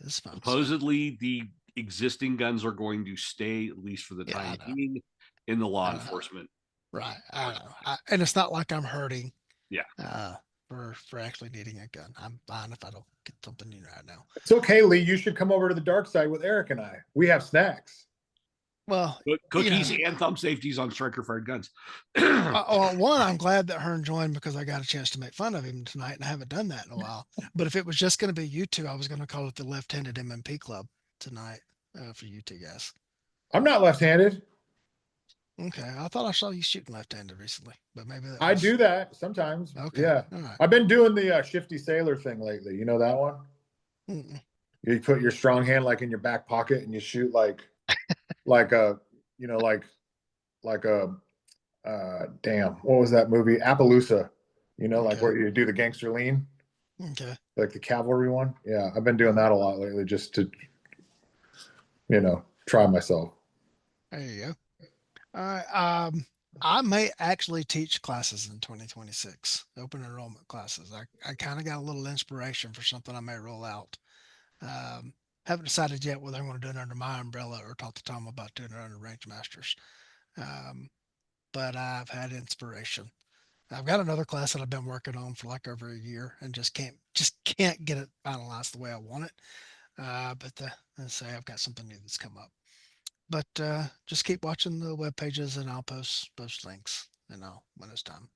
It's fine. Supposedly, the existing guns are going to stay, at least for the time being, in the law enforcement. Right. I know. And it's not like I'm hurting. Yeah. For actually needing a gun. I'm fine if I don't get something new right now. It's okay, Lee. You should come over to the dark side with Eric and I. We have snacks. Well, cookies and thumb safeties on striker fired guns. One, I'm glad that Hearne joined because I got a chance to make fun of him tonight, and I haven't done that in a while. But if it was just going to be you two, I was going to call it the left-handed MMP Club tonight for you two guys. I'm not left-handed. Okay, I thought I saw you shooting left-handed recently, but maybe I do that sometimes. Okay, yeah. Right. I've been doing the shifty sailor thing lately. You know that one? Mm-mm. You put your strong hand like in your back pocket and you shoot like a, you know, like a, damn, what was that movie? Appaloosa, you know, like where you do the gangster lean. Okay. Like the cavalry one. Yeah. I've been doing that a lot lately just to try myself. There you go. All right. I may actually teach classes in 2026, open enrollment classes. I kind of got a little inspiration for something I may roll out. Um, haven't decided yet whether I want to do it under my umbrella or talk to Tom about doing it under Range Masters. Um, but I've had inspiration. I've got another class that I've been working on for like over a year and just can't get it finalized the way I want it. Let's say I've got something new that's come up. But just keep watching the web pages and I'll post links and I'll when it's time.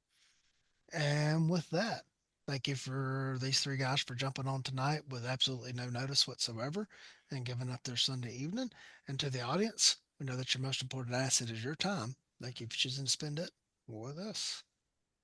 And with that, thank you for these three guys for jumping on tonight with absolutely no notice whatsoever and giving up their Sunday evening. And to the audience, we know that your most important asset is your time. Thank you for choosing to spend it with us.